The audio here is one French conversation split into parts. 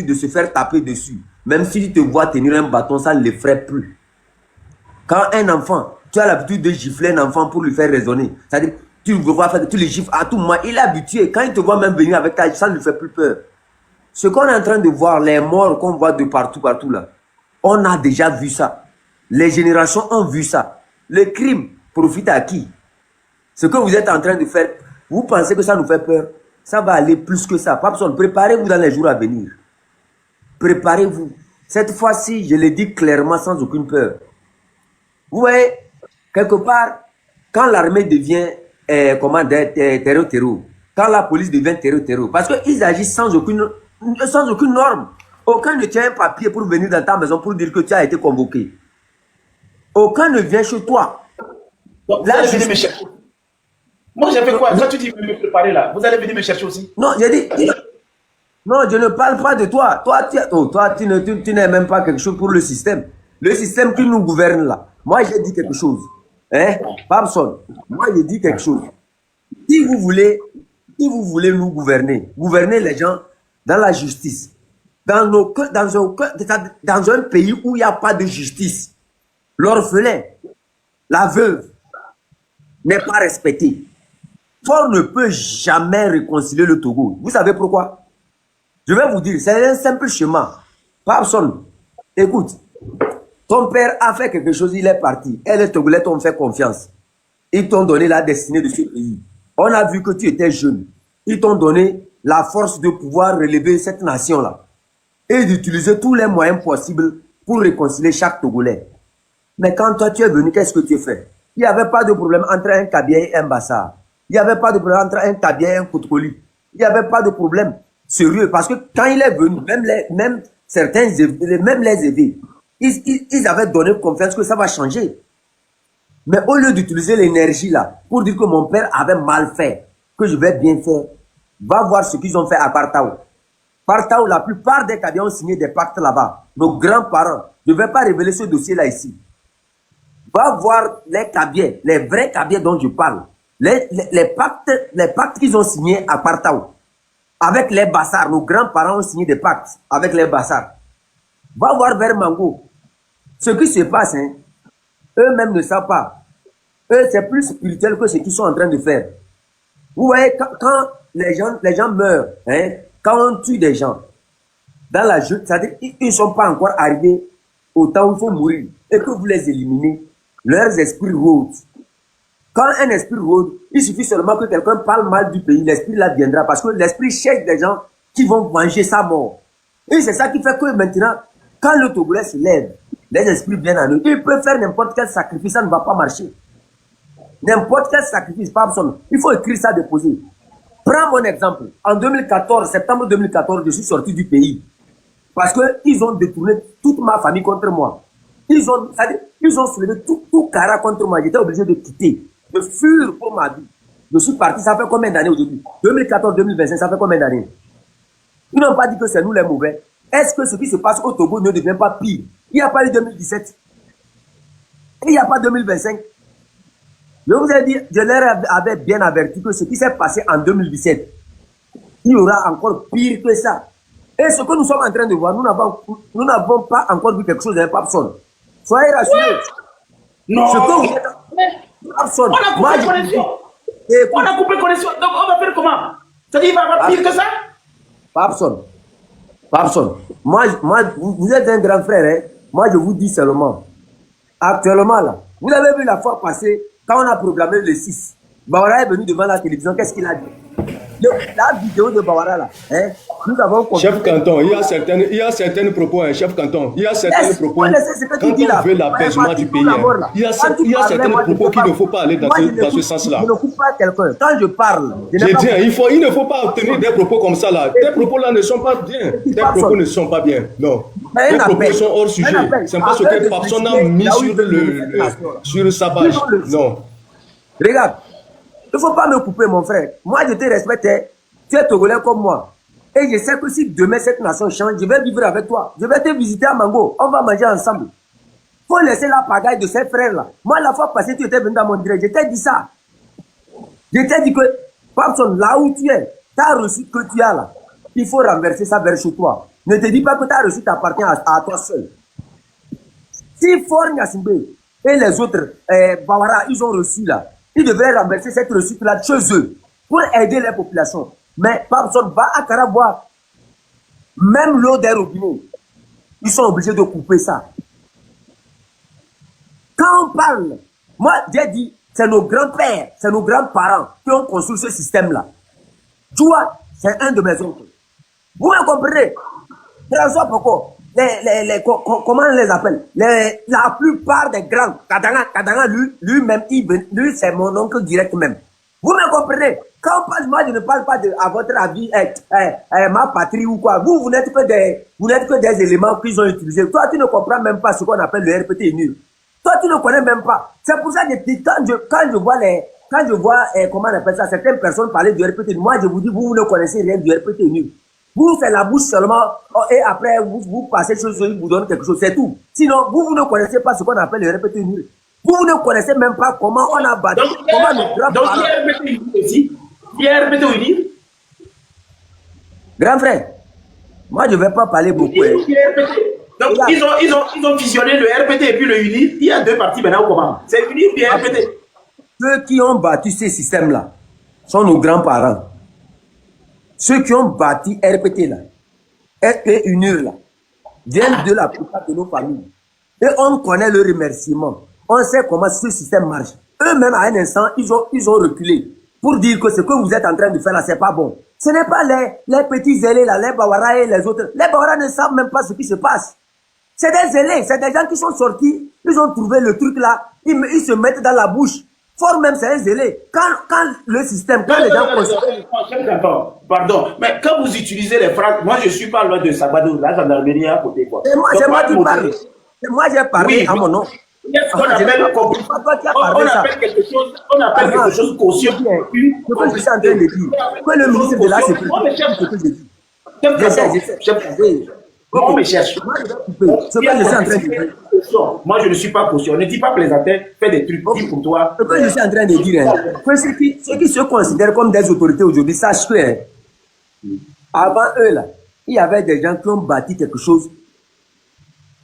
de se faire taper dessus. Même si tu te vois tenir un bâton, ça ne le ferait plus. Quand un enfant, tu as l'habitude de gifler un enfant pour lui faire raisonner. C'est-à-dire, tu le vois faire, tu le gifles à tout moment. Il est habitué. Quand il te voit même venir avec ta, ça ne lui fait plus peur. Ce qu'on est en train de voir, les morts qu'on voit de partout, partout là, on a déjà vu ça. Les générations ont vu ça. Le crime profite à qui? Ce que vous êtes en train de faire, vous pensez que ça nous fait peur? Ça va aller plus que ça. Papson, préparez-vous dans les jours à venir. Préparez-vous. Cette fois-ci, je le dis clairement sans aucune peur. Vous voyez, quelque part, quand l'armée devient terreau, quand la police devient terreau, parce qu'ils agissent sans aucune norme. Aucun ne tient un papier pour venir dans ta maison pour dire que tu as été convoqué. Aucun ne vient chez toi. Donc, là, vous allez venir me chercher. Moi, j'ai fait quoi? Toi, tu dis me préparer là. Vous allez venir me chercher aussi. Non, j'ai dit... Non, je ne parle pas de toi. Toi, tu n'es même pas quelque chose pour le système. Le système qui nous gouverne là. Moi, j'ai dit quelque chose. Hein? Papson, moi, j'ai dit quelque chose. Si vous voulez nous gouverner, gouverner les gens dans la justice, dans un pays où il n'y a pas de justice, l'orphelin, la veuve n'est pas respecté. Fort ne peut jamais réconcilier le Togo. Vous savez pourquoi? Je vais vous dire, c'est un simple chemin. Papson, écoute, ton père a fait quelque chose, il est parti. Et les Togolais t'ont fait confiance. Ils t'ont donné la destinée de ce pays. On a vu que tu étais jeune. Ils t'ont donné la force de pouvoir relever cette nation-là. Et d'utiliser tous les moyens possibles pour réconcilier chaque Togolais. Mais quand toi tu es venu, qu'est-ce que tu as fait? Il n'y avait pas de problème entre un Kabia et un Bassar. Il n'y avait pas de problème entre un Kabia et un Koutkoli. Il n'y avait pas de problème sérieux. Parce que quand il est venu, même certains, même les aidés, ils avaient donné confiance que ça va changer. Mais au lieu d'utiliser l'énergie là, pour dire que mon père avait mal fait, que je vais bien faire, va voir ce qu'ils ont fait à Partao. Partao, la plupart des Kabyas ont signé des pactes là-bas. Nos grands-parents, je ne vais pas révéler ce dossier-là ici. Va voir les Kabyas, les vrais Kabyas dont je parle. Les pactes qu'ils ont signés à Partao. Avec les Bassars, nos grands-parents ont signé des pactes avec les Bassars. Va voir vers Mango. Ce qui se passe, hein, eux-mêmes ne savent pas. Eux, c'est plus spirituel que ce qu'ils sont en train de faire. Vous voyez, quand les gens meurent, hein, quand on tue des gens, dans la jeu, c'est-à-dire qu'ils ne sont pas encore arrivés au temps où il faut mourir, et que vous les éliminez, leurs esprits rôdent. Quand un esprit rôde, il suffit seulement que quelqu'un parle mal du pays, l'esprit là viendra, parce que l'esprit cherche des gens qui vont venger sa mort. Et c'est ça qui fait que maintenant, quand le Togolais se lève, les esprits viennent à nous. Ils peuvent faire n'importe quel sacrifice, ça ne va pas marcher. N'importe quel sacrifice, pas besoin. Il faut écrire ça, déposer. Prends mon exemple. En 2014, septembre 2014, je suis sorti du pays. Parce qu'ils ont détourné toute ma famille contre moi. Ils ont soulevé tout Kara contre moi. J'étais obligé de quitter, de fuir pour ma vie. Je suis parti, ça fait combien d'années aujourd'hui? 2014, 2025, ça fait combien d'années? Ils n'ont pas dit que c'est nous les mauvais. Est-ce que ce qui se passe au Togo ne devient pas pire? Il n'y a pas eu 2017. Il n'y a pas 2025. Je vous ai dit, je leur avais bien averti que ce qui s'est passé en 2017, il y aura encore pire que ça. Et ce que nous sommes en train de voir, nous n'avons pas encore vu quelque chose d'un Papson. Soyez rassurés. Non. Ce que vous êtes... Papson. On a coupé connexion. On a coupé connexion. Donc on va faire comment? Ça dit, il va y avoir pire que ça? Papson. Moi, vous êtes un grand frère, hein? Moi, je vous dis seulement. Actuellement, là, vous avez vu la fois passée, quand on a proclamé le 6, Bawara est venu devant la télévision, qu'est-ce qu'il a dit? La vidéo de Bawara, là, hein, nous avons... Chef Canton, il y a certaines propos, hein, chef Canton, il y a certaines propos, quand on veut l'apaisement du pays, hein, il y a certaines propos qu'il ne faut pas aller dans ce sens-là. Je ne coupe pas quelqu'un. Quand je parle... Je dis, il ne faut pas tenir des propos comme ça, là. Tes propos-là ne sont pas bien. Tes propos ne sont pas bien, non. Tes propos sont hors sujet. C'est pas ce que Papson a mis sur sa page, non. Regarde. Il ne faut pas me couper, mon frère. Moi, je te respecte. Tu es Togolais comme moi. Et je sais que si demain cette nation change, je vais vivre avec toi. Je vais te visiter à Mango. On va manger ensemble. Il faut laisser la pagaille de ces frères-là. Moi, la fois passée, tu étais venu dans mon direct. Je t'ai dit ça. Je t'ai dit que, Papson, là où tu es, tu as reçu que tu as là. Il faut renverser ça vers chez toi. ne te dis pas que ta reçu t'appartient à toi seul. Si Fort Gnassingbé et les autres, Bawara, ils ont reçu là, ils devraient renverser cette reçue là chez eux pour aider les populations. Mais personne va à Carabois. Même l'eau des robinets, ils sont obligés de couper ça. Quand on parle, moi j'ai dit, c'est nos grands-pères, c'est nos grands-parents qui ont construit ce système-là. Tu vois, c'est un de mes oncles. Vous me comprenez? François Poko, comment on les appelle? La plupart des grands, Kadanga lui-même, lui c'est mon oncle direct même. Vous me comprenez? Quand on parle, moi je ne parle pas de, à votre avis, ma patrie ou quoi. Vous n'êtes que des éléments qu'ils ont utilisés. Toi, tu ne comprends même pas ce qu'on appelle le RPT nul. Toi, tu ne connais même pas. C'est pour ça que quand je vois, comment on appelle ça, certaines personnes parler du RPT nul, moi je vous dis, vous ne connaissez rien du RPT nul. Vous faites la bouche seulement et après vous passez sur eux, ils vous donnent quelque chose, c'est tout. Sinon, vous ne connaissez pas ce qu'on appelle le RPT nul. Vous ne connaissez même pas comment on a battu, comment nos grands-parents... Donc, il y a RPT nul aussi. Il y a RPT nul. Grand frère, moi je ne vais pas parler beaucoup. Donc, ils ont fusionné le RPT et puis le UNIR. Il y a deux parties maintenant comment? C'est UNIR et RPT. Ceux qui ont bâti ces systèmes-là sont nos grands-parents. Ceux qui ont bâti RPT là, et UNIR là, viennent de la plupart de nos familles. Et on connaît le remerciement. On sait comment ce système marche. Eux-mêmes, à un instant, ils ont reculé pour dire que ce que vous êtes en train de faire là, c'est pas bon. Ce n'est pas les petits zélés là, les Bawara et les autres. Les Bawara ne savent même pas ce qui se passe. C'est des zélés, c'est des gens qui sont sortis, ils ont trouvé le truc là, ils se mettent dans la bouche. Fort même, c'est un zélé. Quand le système, quand les gens... Pardon, mais quand vous utilisez les phrases, moi je suis pas loin de Sabado, la gendarmerie à côté quoi. C'est moi qui parle. C'est moi j'ai parlé à mon nom. On appelle quelque chose conscient. Ce que je suis en train de dire, que le ministre de la Sécurité, on me cherche. Ce que je suis en train de dire. Moi, je ne suis pas conscient. Ne dis pas plaisanter, fais des trucs pour toi. Ce que je suis en train de dire, que ceux qui se considèrent comme des autorités aujourd'hui, sachent que avant eux, là, il y avait des gens qui ont bâti quelque chose.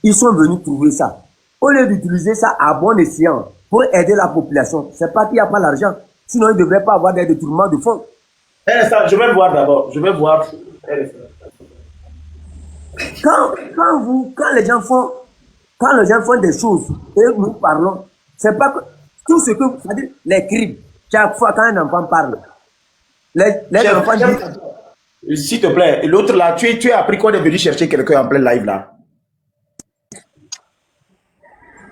Ils sont venus trouver ça. Au lieu d'utiliser ça à bon escient pour aider la population, c'est pas qu'il n'y a pas l'argent. Sinon, ils ne devraient pas avoir des détournements de fonds. Je vais voir d'abord. Je vais voir. Quand les gens font des choses et nous parlons, c'est pas que tout ce que, c'est-à-dire les crimes, chaque fois quand un enfant parle, les enfants disent... S'il te plaît, l'autre là, tu as appris qu'on est venu chercher quelqu'un en plein live là.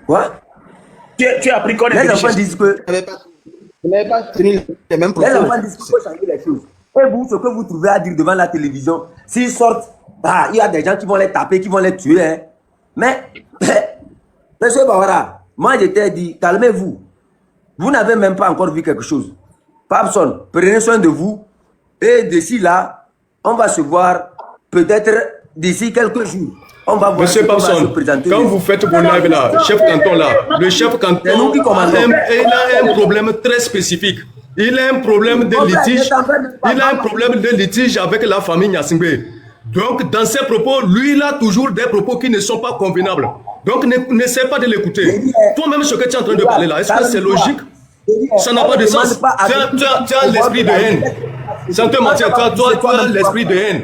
Quoi? Tu as appris qu'on est venu chercher... Les enfants disent que... Vous n'avez pas tenu les mêmes propos. Les enfants disent qu'il faut changer les choses. Et vous, ce que vous trouvez à dire devant la télévision, s'ils sortent, il y a des gens qui vont les taper, qui vont les tuer. Hein. Mais, monsieur Bawara, moi je t'ai dit, calmez-vous. Vous n'avez même pas encore vu quelque chose. Papson, prenez soin de vous. Et d'ici là, on va se voir peut-être d'ici quelques jours. On va voir. Monsieur Papson, quand vous faites vos lives là, chef canton là, le chef canton il a un problème très spécifique. Il a un problème de litige. Il a un problème de litige avec la famille Gnassingbé. Donc, dans ses propos, lui, il a toujours des propos qui ne sont pas convenables. Donc, n'essaie pas de l'écouter. Toi-même, ce que tu es en train de parler là, est-ce que c'est logique? Ça n'a pas de sens. Tu as l'esprit de haine. Sans te mentir, toi, tu as l'esprit de haine.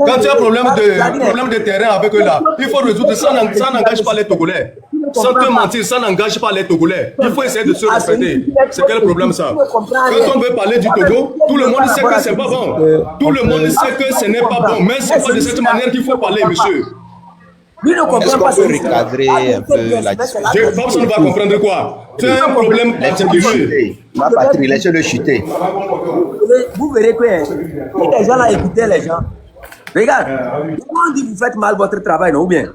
Quand tu as un problème de terrain avec eux là, il faut résoudre ça. Ça n'engage pas les Togolais. Sans te mentir, ça n'engage pas les Togolais. Il faut essayer de se respecter. C'est quel problème ça? Quand on veut parler du Togo, tout le monde sait que c'est pas bon. Tout le monde sait que ce n'est pas bon. Mais c'est pas de cette manière qu'il faut parler, monsieur. Lui ne comprend pas ce que recadrer un peu la discussion. Personne ne va comprendre quoi. Tu as un problème particulier. Ma patrie, laissez-le chuter. Vous verrez que si les gens là écoutaient les gens, regarde, comment on dit vous faites mal votre travail, non? Ou bien,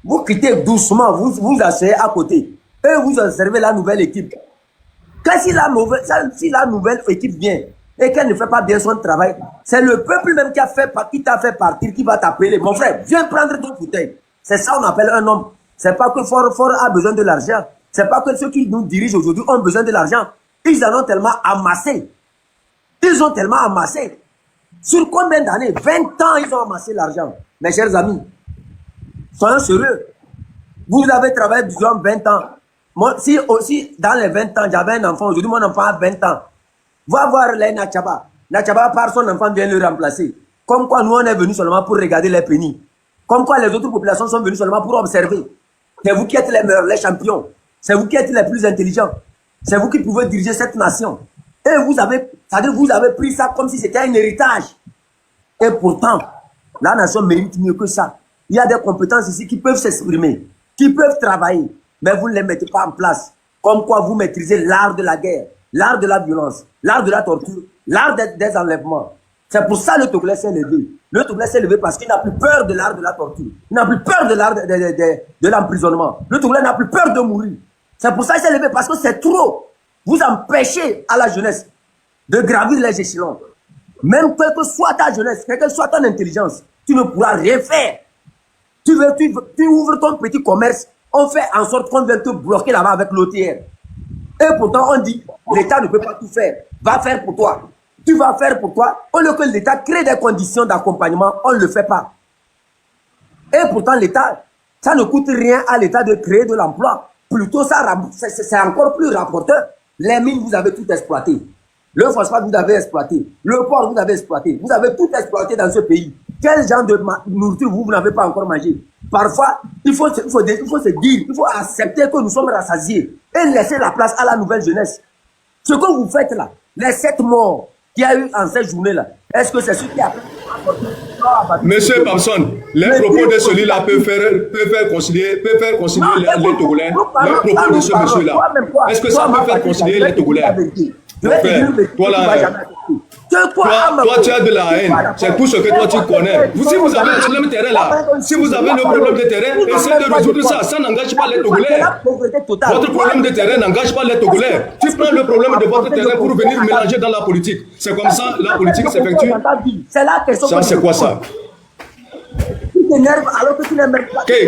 vous quittez doucement, vous asseyez à côté, et vous observez la nouvelle équipe. Si la nouvelle équipe vient et qu'elle ne fait pas bien son travail, c'est le peuple même qui t'a fait partir, qui va t'appeler. Mon frère, viens prendre ton fauteuil. C'est ça qu'on appelle un homme. C'est pas que Fort a besoin de l'argent. C'est pas que ceux qui nous dirigent aujourd'hui ont besoin de l'argent. Ils en ont tellement amassé. Ils ont tellement amassé. Sur combien d'années? 20 ans, ils ont amassé l'argent. mes chers amis. Soyons sérieux. Vous avez travaillé durant 20 ans. Moi, si aussi dans les 20 ans, j'avais un enfant, aujourd'hui mon enfant a 20 ans. Va voir les Nachaba. Nachaba, par son enfant, vient le remplacer. Comme quoi, nous, on est venus seulement pour regarder les pénis. Comme quoi, les autres populations sont venues seulement pour observer. C'est vous qui êtes les meilleurs, les champions. C'est vous qui êtes les plus intelligents. C'est vous qui pouvez diriger cette nation. Et vous avez pris ça comme si c'était un héritage. Et pourtant, la nation mérite mieux que ça. Il y a des compétences ici qui peuvent s'exprimer, qui peuvent travailler, mais vous ne les mettez pas en place. Comme quoi vous maîtrisez l'art de la guerre, l'art de la violence, l'art de la torture, l'art des enlèvements. C'est pour ça que le Togolais s'est levé. Le Togolais s'est levé parce qu'il n'a plus peur de l'art de la torture. Il n'a plus peur de l'art de l'emprisonnement. Le Togolais n'a plus peur de mourir. C'est pour ça qu'il s'est levé, parce que c'est trop. Vous empêchez à la jeunesse de gravir les échelons. Même quelle que soit ta jeunesse, quelle que soit ton intelligence, tu ne pourras rien faire. Tu ouvres ton petit commerce, on fait en sorte qu'on vienne te bloquer là-bas avec l'OTR. Et pourtant, on dit, l'État ne peut pas tout faire. Va faire pour toi. Tu vas faire pour toi. Au lieu que l'État crée des conditions d'accompagnement, on ne le fait pas. Et pourtant, l'État, ça ne coûte rien à l'État de créer de l'emploi. Plutôt, c'est encore plus rapporteur. Les mines, vous avez tout exploité. Le phosphate, vous avez exploité. Le porc, vous avez exploité. Vous avez tout exploité dans ce pays. Quel genre de nourriture vous n'avez pas encore mangé? Parfois, il faut se dire, il faut accepter que nous sommes rassasiés et laisser la place à la nouvelle jeunesse. Ce que vous faites là, les 7 morts qu'il y a eu en cette journée-là, est-ce que c'est ce qui a... Monsieur Papson, les propos de celui-là peuvent faire concilier les Togolais. Les propos de ce monsieur-là, est-ce que ça peut faire concilier les Togolais? Toi, tu as de la haine. C'est tout ce que toi, tu connais. Si vous avez un problème de terrain là, si vous avez le problème de terrain, essayez de résoudre ça. Ça n'engage pas les Togolais. Votre problème de terrain n'engage pas les Togolais. Tu prends le problème de votre terrain pour venir mélanger dans la politique. C'est comme ça, la politique s'effectue. Ça, c'est quoi ça?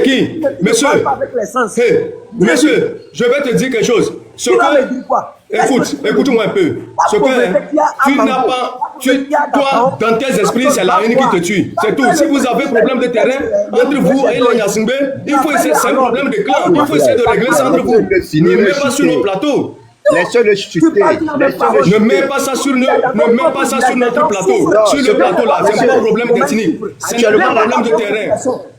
Qui? Monsieur, monsieur, je vais te dire quelque chose. Écoute-moi un peu. Ce que tu n'as pas, toi, dans tes esprits, c'est la haine qui te tue. C'est tout. Si vous avez un problème de terrain entre vous et les Yassingbe, il faut essayer, c'est un problème de clan. Il faut essayer de régler ça entre vous. Ne mets pas sur nos plateaux. Laissez-le chuter. Ne mets pas ça sur notre plateau. Sur le plateau là, c'est pas un problème ethnique. C'est un problème de terrain.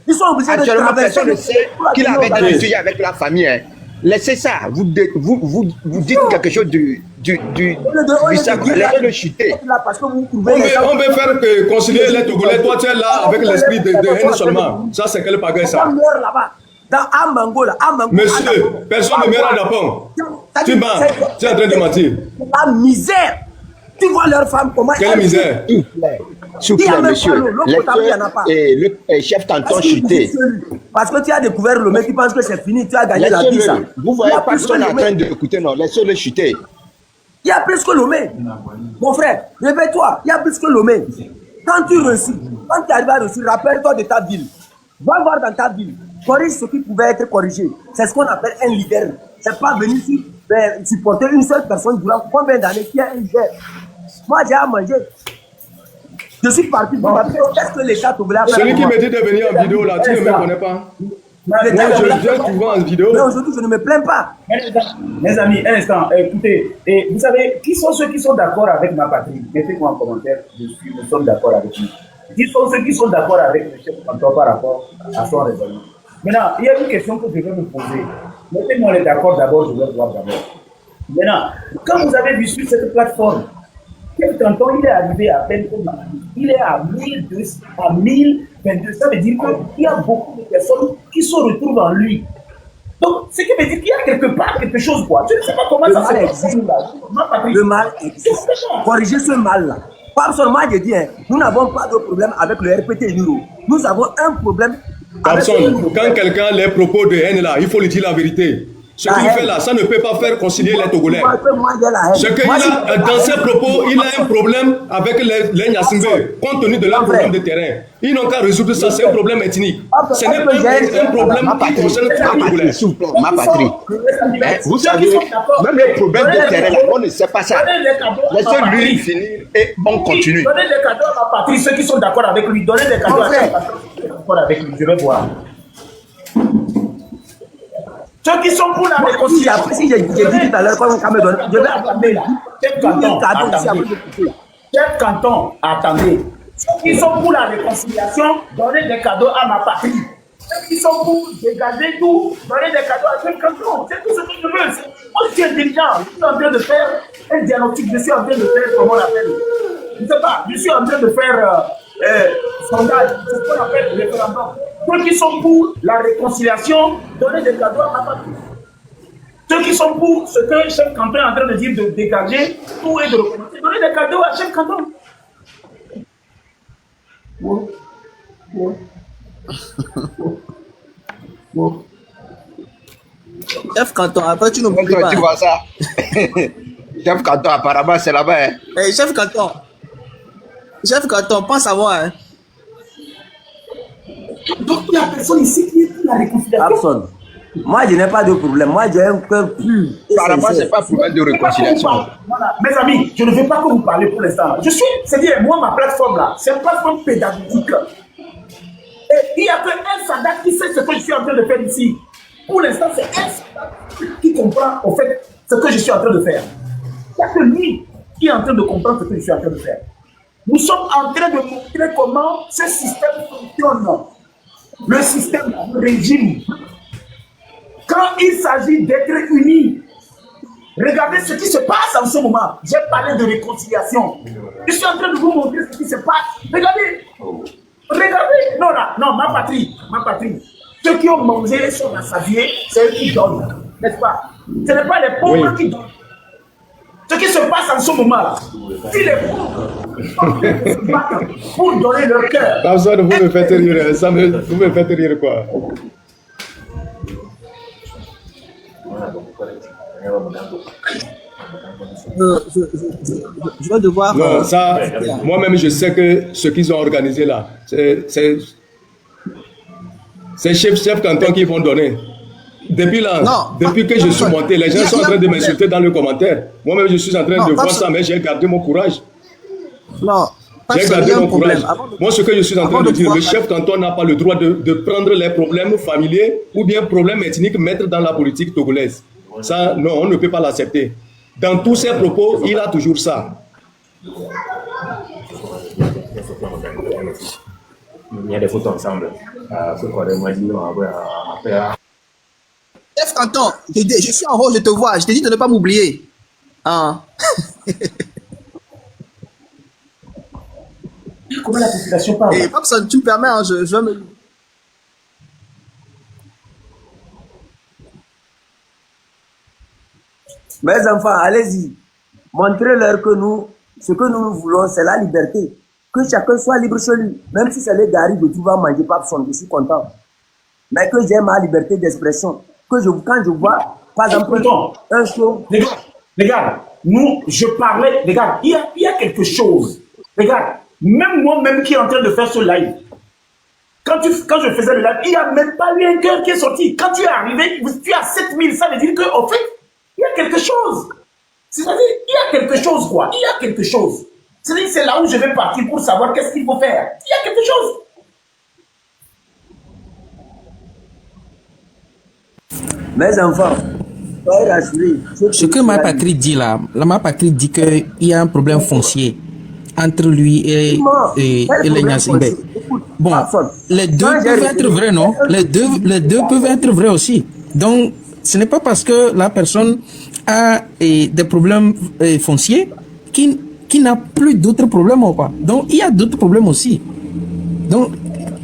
Ils sont obligés de traverser. Personne ne sait qu'il avait des avec la famille. Hein. Laissez ça. Vous dites quelque chose du laissez-le chuter. On veut faire concilier les Togolais. Toi, tu es là avec l'esprit de haine seulement. Ça, c'est quel pagaille ça? Monsieur, personne ne meurt à Japon. Tu mens. Tu es en train de mentir. La misère. Tu vois leur femme comment. Quelle misère? S'il vous plaît, monsieur. Le chef canton chuté. Parce que tu as découvert le mec qui pense que c'est fini, tu as gagné la vie. Ça. Vous voyez pas qu'on est en train d'écouter, non? Laissez-le chuter. Il y a plus que Lomé. Mon frère, réveille-toi. Il y a plus que Lomé. Quand tu réussis, quand tu arrives à réussir, rappelle-toi de ta ville. Va voir dans ta ville. Corrige ce qui pouvait être corrigé. C'est ce qu'on appelle un leader. C'est pas venir supporter une seule personne durant combien d'années qui est un leader. Moi, j'ai à manger. Je suis parti. Qu'est-ce que l'État te voulait faire? Celui qui me dit de venir en vidéo là, tu ne me connais pas. Moi, je viens souvent en vidéo. Mais aujourd'hui, je ne me plains pas. Mes amis, un instant, écoutez, et vous savez, qui sont ceux qui sont d'accord avec ma patrie? Mettez-moi en commentaire, nous sommes d'accord avec lui. Qui sont ceux qui sont d'accord avec le chef canton par rapport à son raisonnement? Maintenant, il y a une question que je vais me poser. Mettez-moi les d'accord d'abord, je vais voir d'abord. Maintenant, quand vous avez vu sur cette plateforme, quel canton il est arrivé à peine comme il est à 1022, ça veut dire qu'il y a beaucoup de personnes qui se retrouvent en lui. Donc, ce qui veut dire qu'il y a quelque part quelque chose, quoi. Je ne sais pas comment ça se passe. Le mal existe. Corriger ce mal-là. Pas seulement, je dis, nous n'avons pas de problème avec le RPT Nuro. Nous avons un problème. Personne, quand quelqu'un a les propos de haine là, il faut lui dire la vérité. Ce qu'il fait là, ça ne peut pas faire concilier les Togolais. Ce qu'il a, dans ses propos, il a un problème avec les Nyassimbe, compte tenu de leur problème de terrain. Ils n'ont qu'à résoudre ça, c'est un problème ethnique. Ce n'est pas un problème qui concerne tous les Togolais. S'il vous plaît, ma patrie. Vous savez, même les problèmes de terrain, on ne sait pas ça. Laissez-lui finir et on continue. Donnez des cadeaux à ma patrie, ceux qui sont d'accord avec lui. Donnez des cadeaux à sa patrie. d'accord avec lui, je vais voir. Ceux qui sont pour la réconciliation. Si j'ai dit tout à l'heure, quand on me donne, je vais attendre là. Chef canton, attendez. Ceux qui sont pour la réconciliation, donnez des cadeaux à ma patrie. Ceux qui sont pour dégager tout, donnez des cadeaux à chef canton. C'est tout ce que je veux. Moi, je suis intelligent. Je suis en train de faire un diagnostic. Je suis en train de faire, comment on appelle. Je ne sais pas. Je suis en train de faire sondage. C'est ce qu'on appelle référendum. Ceux qui sont pour la réconciliation, donnez des cadeaux à ma patrie. Ceux qui sont pour ce que chef canton est en train de dire, de dégager tout et de recommencer, donnez des cadeaux à chef canton. Chef canton, après tu n'oublies pas. Tu vois ça? Chef canton, apparemment, c'est là-bas. Hein. Hey, chef canton, pense à moi. Hein. Donc, il y a personne ici qui est pour la réconciliation. Personne. Moi, je n'ai pas de problème. Moi, j'ai un cœur pur. Apparemment, ce n'est pas problème de réconciliation. Voilà. Mes amis, je ne veux pas que vous parlez pour l'instant. C'est-à-dire, moi, ma plateforme là, c'est une plateforme pédagogique. Et il n'y a qu'un Sadat qui sait ce que je suis en train de faire ici. Pour l'instant, c'est un Sadat qui comprend, au fait, ce que je suis en train de faire. Il n'y a que lui qui est en train de comprendre ce que je suis en train de faire. Nous sommes en train de montrer comment ce système fonctionne. Le système, le régime. Quand il s'agit d'être unis, regardez ce qui se passe en ce moment. J'ai parlé de réconciliation. Je suis en train de vous montrer ce qui se passe. Regardez. Regardez. Non, ma patrie. Ceux qui ont mangé sont rassasiés, c'est eux qui donnent. N'est-ce pas? Ce n'est pas les pauvres qui donnent. Ce qui se passe en ce moment-là, si les pauvres se battent pour donner leur cœur. Vous me faites rire, vous me faites rire quoi. Je vais devoir. Non, ça, moi-même, je sais que ce qu'ils ont organisé là, c'est chef canton qui vont donner. Depuis là, depuis que je suis monté, les gens sont en train de m'insulter dans les commentaires. Moi-même, je suis en train de voir ça, mais j'ai gardé mon courage. Non, j'ai gardé mon courage. Moi, ce que je suis en train de dire, le chef canton n'a pas le droit de prendre les problèmes familiers ou bien problèmes ethniques, mettre dans la politique togolaise. Ça, non, on ne peut pas l'accepter. Dans tous ses propos, il a toujours ça. Il y a des photos ensemble. Chef canton, je suis en haut, je te vois. Je t'ai dit de ne pas m'oublier. Hein? Comment la population parle? Et Papson, tu me permets, hein, je vais me... Mes enfants, allez-y. Montrez-leur que nous, ce que nous voulons, c'est la liberté. Que chacun soit libre chez lui. Même si c'est les garis de tu vas manger Papson, je suis content. Mais que j'ai ma liberté d'expression. Que quand je vois, par exemple, un show. Regarde, je parlais, regarde, il y a quelque chose. Regarde, même moi-même qui est en train de faire ce live, quand je faisais le live, il n'y a même pas eu un cœur qui est sorti. Quand tu es arrivé, tu as 7000, ça veut dire qu'en fait, il y a quelque chose. C'est-à-dire, il y a quelque chose, quoi. Il y a quelque chose. C'est-à-dire, c'est là où je vais partir pour savoir qu'est-ce qu'il faut faire. Il y a quelque chose. Mes enfants, soyez rassurés. Ce que ma patrie dit là, ma patrie dit qu'il y a un problème foncier entre lui et les Nyasimbe. Bon, les deux peuvent être vrais, non? Les deux peuvent être vrais aussi. Donc, ce n'est pas parce que la personne a des problèmes fonciers qui n'a plus d'autres problèmes ou pas. Donc, il y a d'autres problèmes aussi. Donc,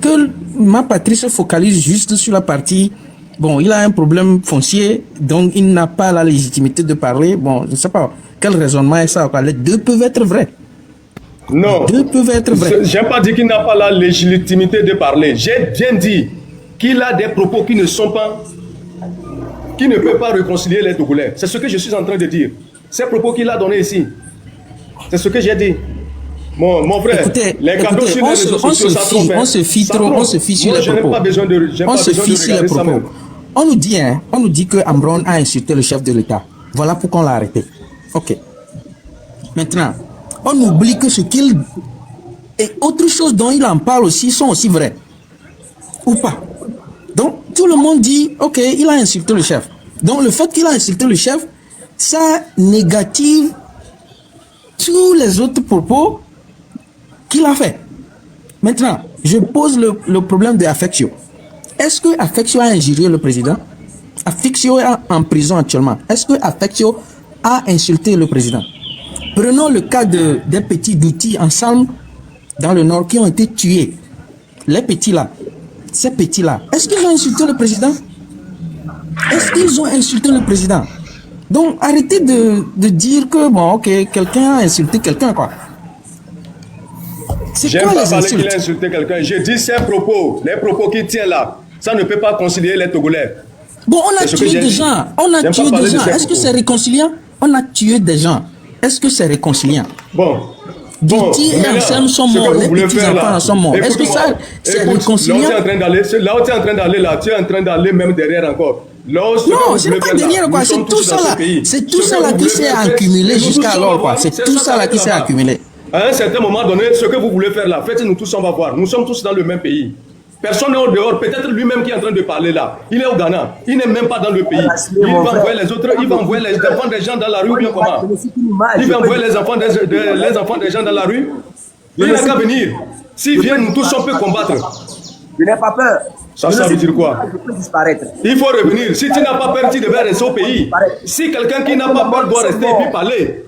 que ma patrie se focalise juste sur la partie, bon, il a un problème foncier, donc il n'a pas la légitimité de parler. Bon, je ne sais pas quel raisonnement est ça. Les deux peuvent être vrais. Non, deux peuvent être vrais. Je n'ai pas dit qu'il n'a pas la légitimité de parler. J'ai bien dit qu'il a des propos qui ne sont pas, qui ne peuvent pas réconcilier les Togolais. C'est ce que je suis en train de dire. Ces propos qu'il a donnés ici, c'est ce que j'ai dit. Mon frère, écoutez, les cadeaux sur les réseaux sociaux, ça trompe. On se fie trop, on se fie sur les propos. On se fie sur les propos. On nous dit que Ambron a insulté le chef de l'État. Voilà pourquoi on l'a arrêté. Ok. Maintenant, on oublie que ce qu'il et autre chose dont il en parle aussi sont aussi vrais. ou pas. Donc, tout le monde dit, ok, il a insulté le chef. Donc, le fait qu'il a insulté le chef, ça négative tous les autres propos qu'il a fait. Maintenant, je pose le problème de Affectio. Est-ce que Affectio a injurié le président? Affectio est en prison actuellement. Est-ce que Affectio a insulté le président? Prenons le cas des petits d'outils ensemble dans le nord qui ont été tués. Les petits là, ces petits là, est-ce qu'ils ont insulté le président? Est-ce qu'ils ont insulté le président? Donc arrêtez de dire que bon, ok, quelqu'un a insulté quelqu'un, quoi. J'aime pas parler qu'il a insulté quelqu'un. Je dis ces propos, les propos qu'il tient là, ça ne peut pas concilier les Togolais. Bon, on a tué des gens. On a tué des gens. Est-ce que c'est réconciliant? On a tué des gens. Est-ce que c'est réconciliant? Bon. Duty et Ansem sont morts. Les petits enfants sont morts. Est-ce que ça, c'est réconciliant? Là où tu es en train d'aller là, tu es en train d'aller même derrière encore. Non, c'est pas derrière quoi. C'est tout ça là. C'est tout ça là qui s'est accumulé jusqu'à alors quoi. C'est tout ça là qui s'est accumulé. À un certain moment donné, ce que vous voulez faire là, faites-nous tous, on va voir. Nous sommes tous dans le même pays. Personne n'est au dehors. Peut-être lui-même qui est en train de parler là. Il est au Ghana. Il n'est même pas dans le pays. Il va envoyer les autres. Il va envoyer les enfants des gens dans la rue ou bien comment? Il va envoyer les enfants des gens dans la rue. Il n'a qu'à venir. S'il vient, nous tous on peut combattre. Je n'ai pas peur. Ça veut dire quoi? Il faut revenir. Si tu n'as pas peur, tu devais rester au pays. Si quelqu'un qui n'a pas peur doit rester et puis parler,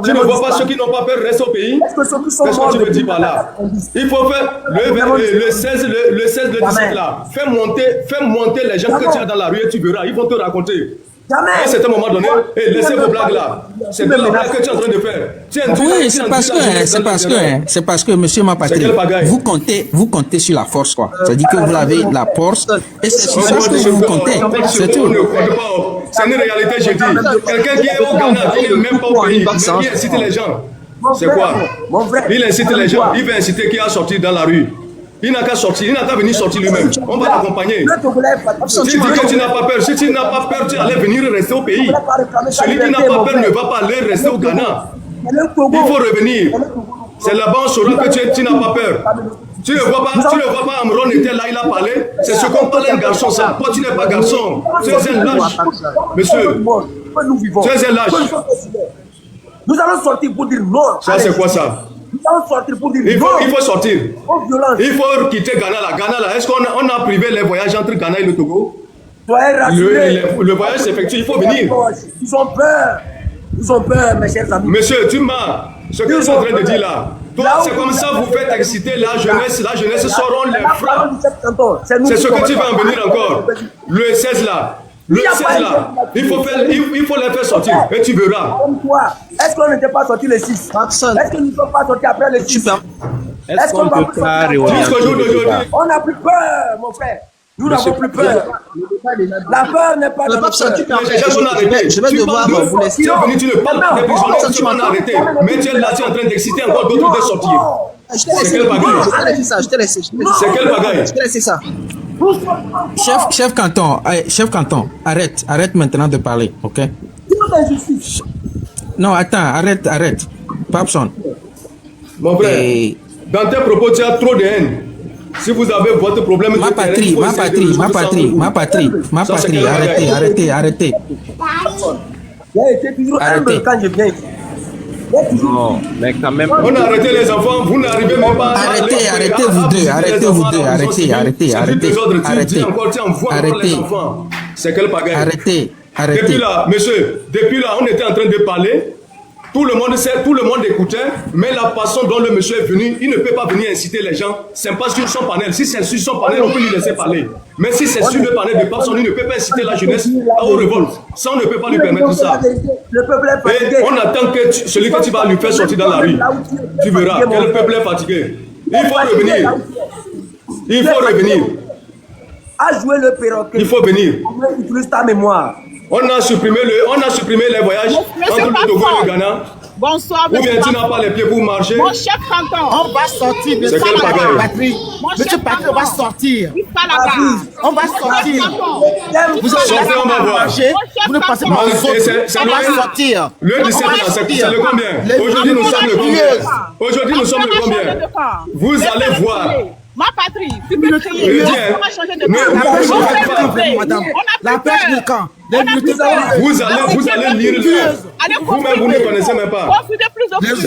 tu ne vois pas ceux qui n'ont pas peur restent au pays. Qu'est-ce que tu veux dire par là? Il faut faire le 16, le 17 là. Fais monter les gens que tu as dans la rue et tu verras. Ils vont te raconter. À un certain moment donné, laissez vos blagues là. C'est de la blague que tu es en train de faire. Oui, c'est parce que, monsieur Mapatri, vous comptez sur la force, quoi. C'est-à-dire que vous avez la force, et c'est sur ça que vous comptez. C'est tout. C'est une réalité, je dis. Quelqu'un qui est au Ghana, qui n'est même pas au pays, mais qui incite les gens. C'est quoi? Il incite les gens, il veut inciter qui a sorti dans la rue. Il n'a qu'à sortir, il n'a qu'à venir sortir lui-même. On va l'accompagner. Si tu dis que tu n'as pas peur, si tu n'as pas peur, tu allais venir rester au pays. Celui qui n'a pas peur ne va pas aller rester au Ghana. Il faut revenir. C'est là-bas on saura que tu n'as pas peur. Tu ne vois pas, Amron était là, il a parlé. C'est ce qu'on parle un garçon, ça. Toi, tu n'es pas garçon. Tu es un lâche. Monsieur, tu es un lâche. Nous allons sortir pour dire non. Ça, c'est quoi ça? Nous allons sortir pour dire non. Il faut sortir. Il faut quitter Ghana là. Ghana là. Est-ce qu'on a privé les voyages entre Ghana et le Togo? Le voyage s'effectue, il faut venir. Ils ont peur. Ils ont peur, mes chers amis. Monsieur, tu m'as. Ce que tu es en train de dire là. Toi, c'est comme ça vous faites exciter la jeunesse. La jeunesse sauront les frappes. C'est ce que tu vas en venir encore. Le 16 là. Le 16 là, il faut les faire sortir et tu verras. Est-ce qu'on n'était pas sorti le 6? Est-ce que nous ne sommes pas sortis après le 6? Est-ce qu'on va pas On n'a plus peur, mon frère. Nous n'avons plus peur. La peur n'est pas dans notre cœur. Les gens sont arrêtés. Je vais devoir vous laisser. Tu es venu, tu ne parles pas des prisonniers, tu m'as arrêté. Mais tu es là, tu es en train d'exciter encore d'autres de sortir. C'est quel bagaille? Je t'ai laissé. C'est quel bagaille? Je t'ai laissé ça. Chef Canton, arrête maintenant de parler, ok? Non, attends, arrête. Papson. Mon frère, dans tes propos, tu as trop de haine. Si vous avez votre problème, ma patrie, arrêtez. J'ai été toujours humble quand je viens ici. Non, mais quand même. On a arrêté les enfants, vous n'arrivez même pas à... Arrêtez vous deux, arrêtez. C'est quel bagaille? Arrêtez. Depuis là, on était en train de parler. Tout le monde sait, tout le monde écoutait, mais la façon dont le monsieur est venu, il ne peut pas venir inciter les gens. C'est pas sur son panel. Si c'est sur son panel, on peut lui laisser parler. Mais si c'est sur le panel de personne, il ne peut pas inciter la jeunesse au révolte. Ça, on ne peut pas lui permettre ça. Et on attend que celui que tu vas lui faire sortir dans la rue, tu verras que le peuple est fatigué. Il faut revenir. À jouer le perroquet. Il faut venir. On utilise ta mémoire. On a supprimé les voyages entre le Togo et le Ghana. Bonsoir, ou bien tu n'as pas les pieds pour marcher. Mon chef canton. On va sortir. C'est quel bagage? Patrick. Monsieur Patrick, on va sortir. On va sortir. Vous sortez, on va voir. Vous ne passez pas aux autres. On va sortir. Le 17 c'est le combien? Aujourd'hui, nous sommes le combien? Aujourd'hui, nous sommes le combien? Vous allez voir. Ma patrie, tu peux crier. On va changer de camp. Madame, la pêche de camp. Vous allez lire vous-même, vous ne connaissez même pas. C'est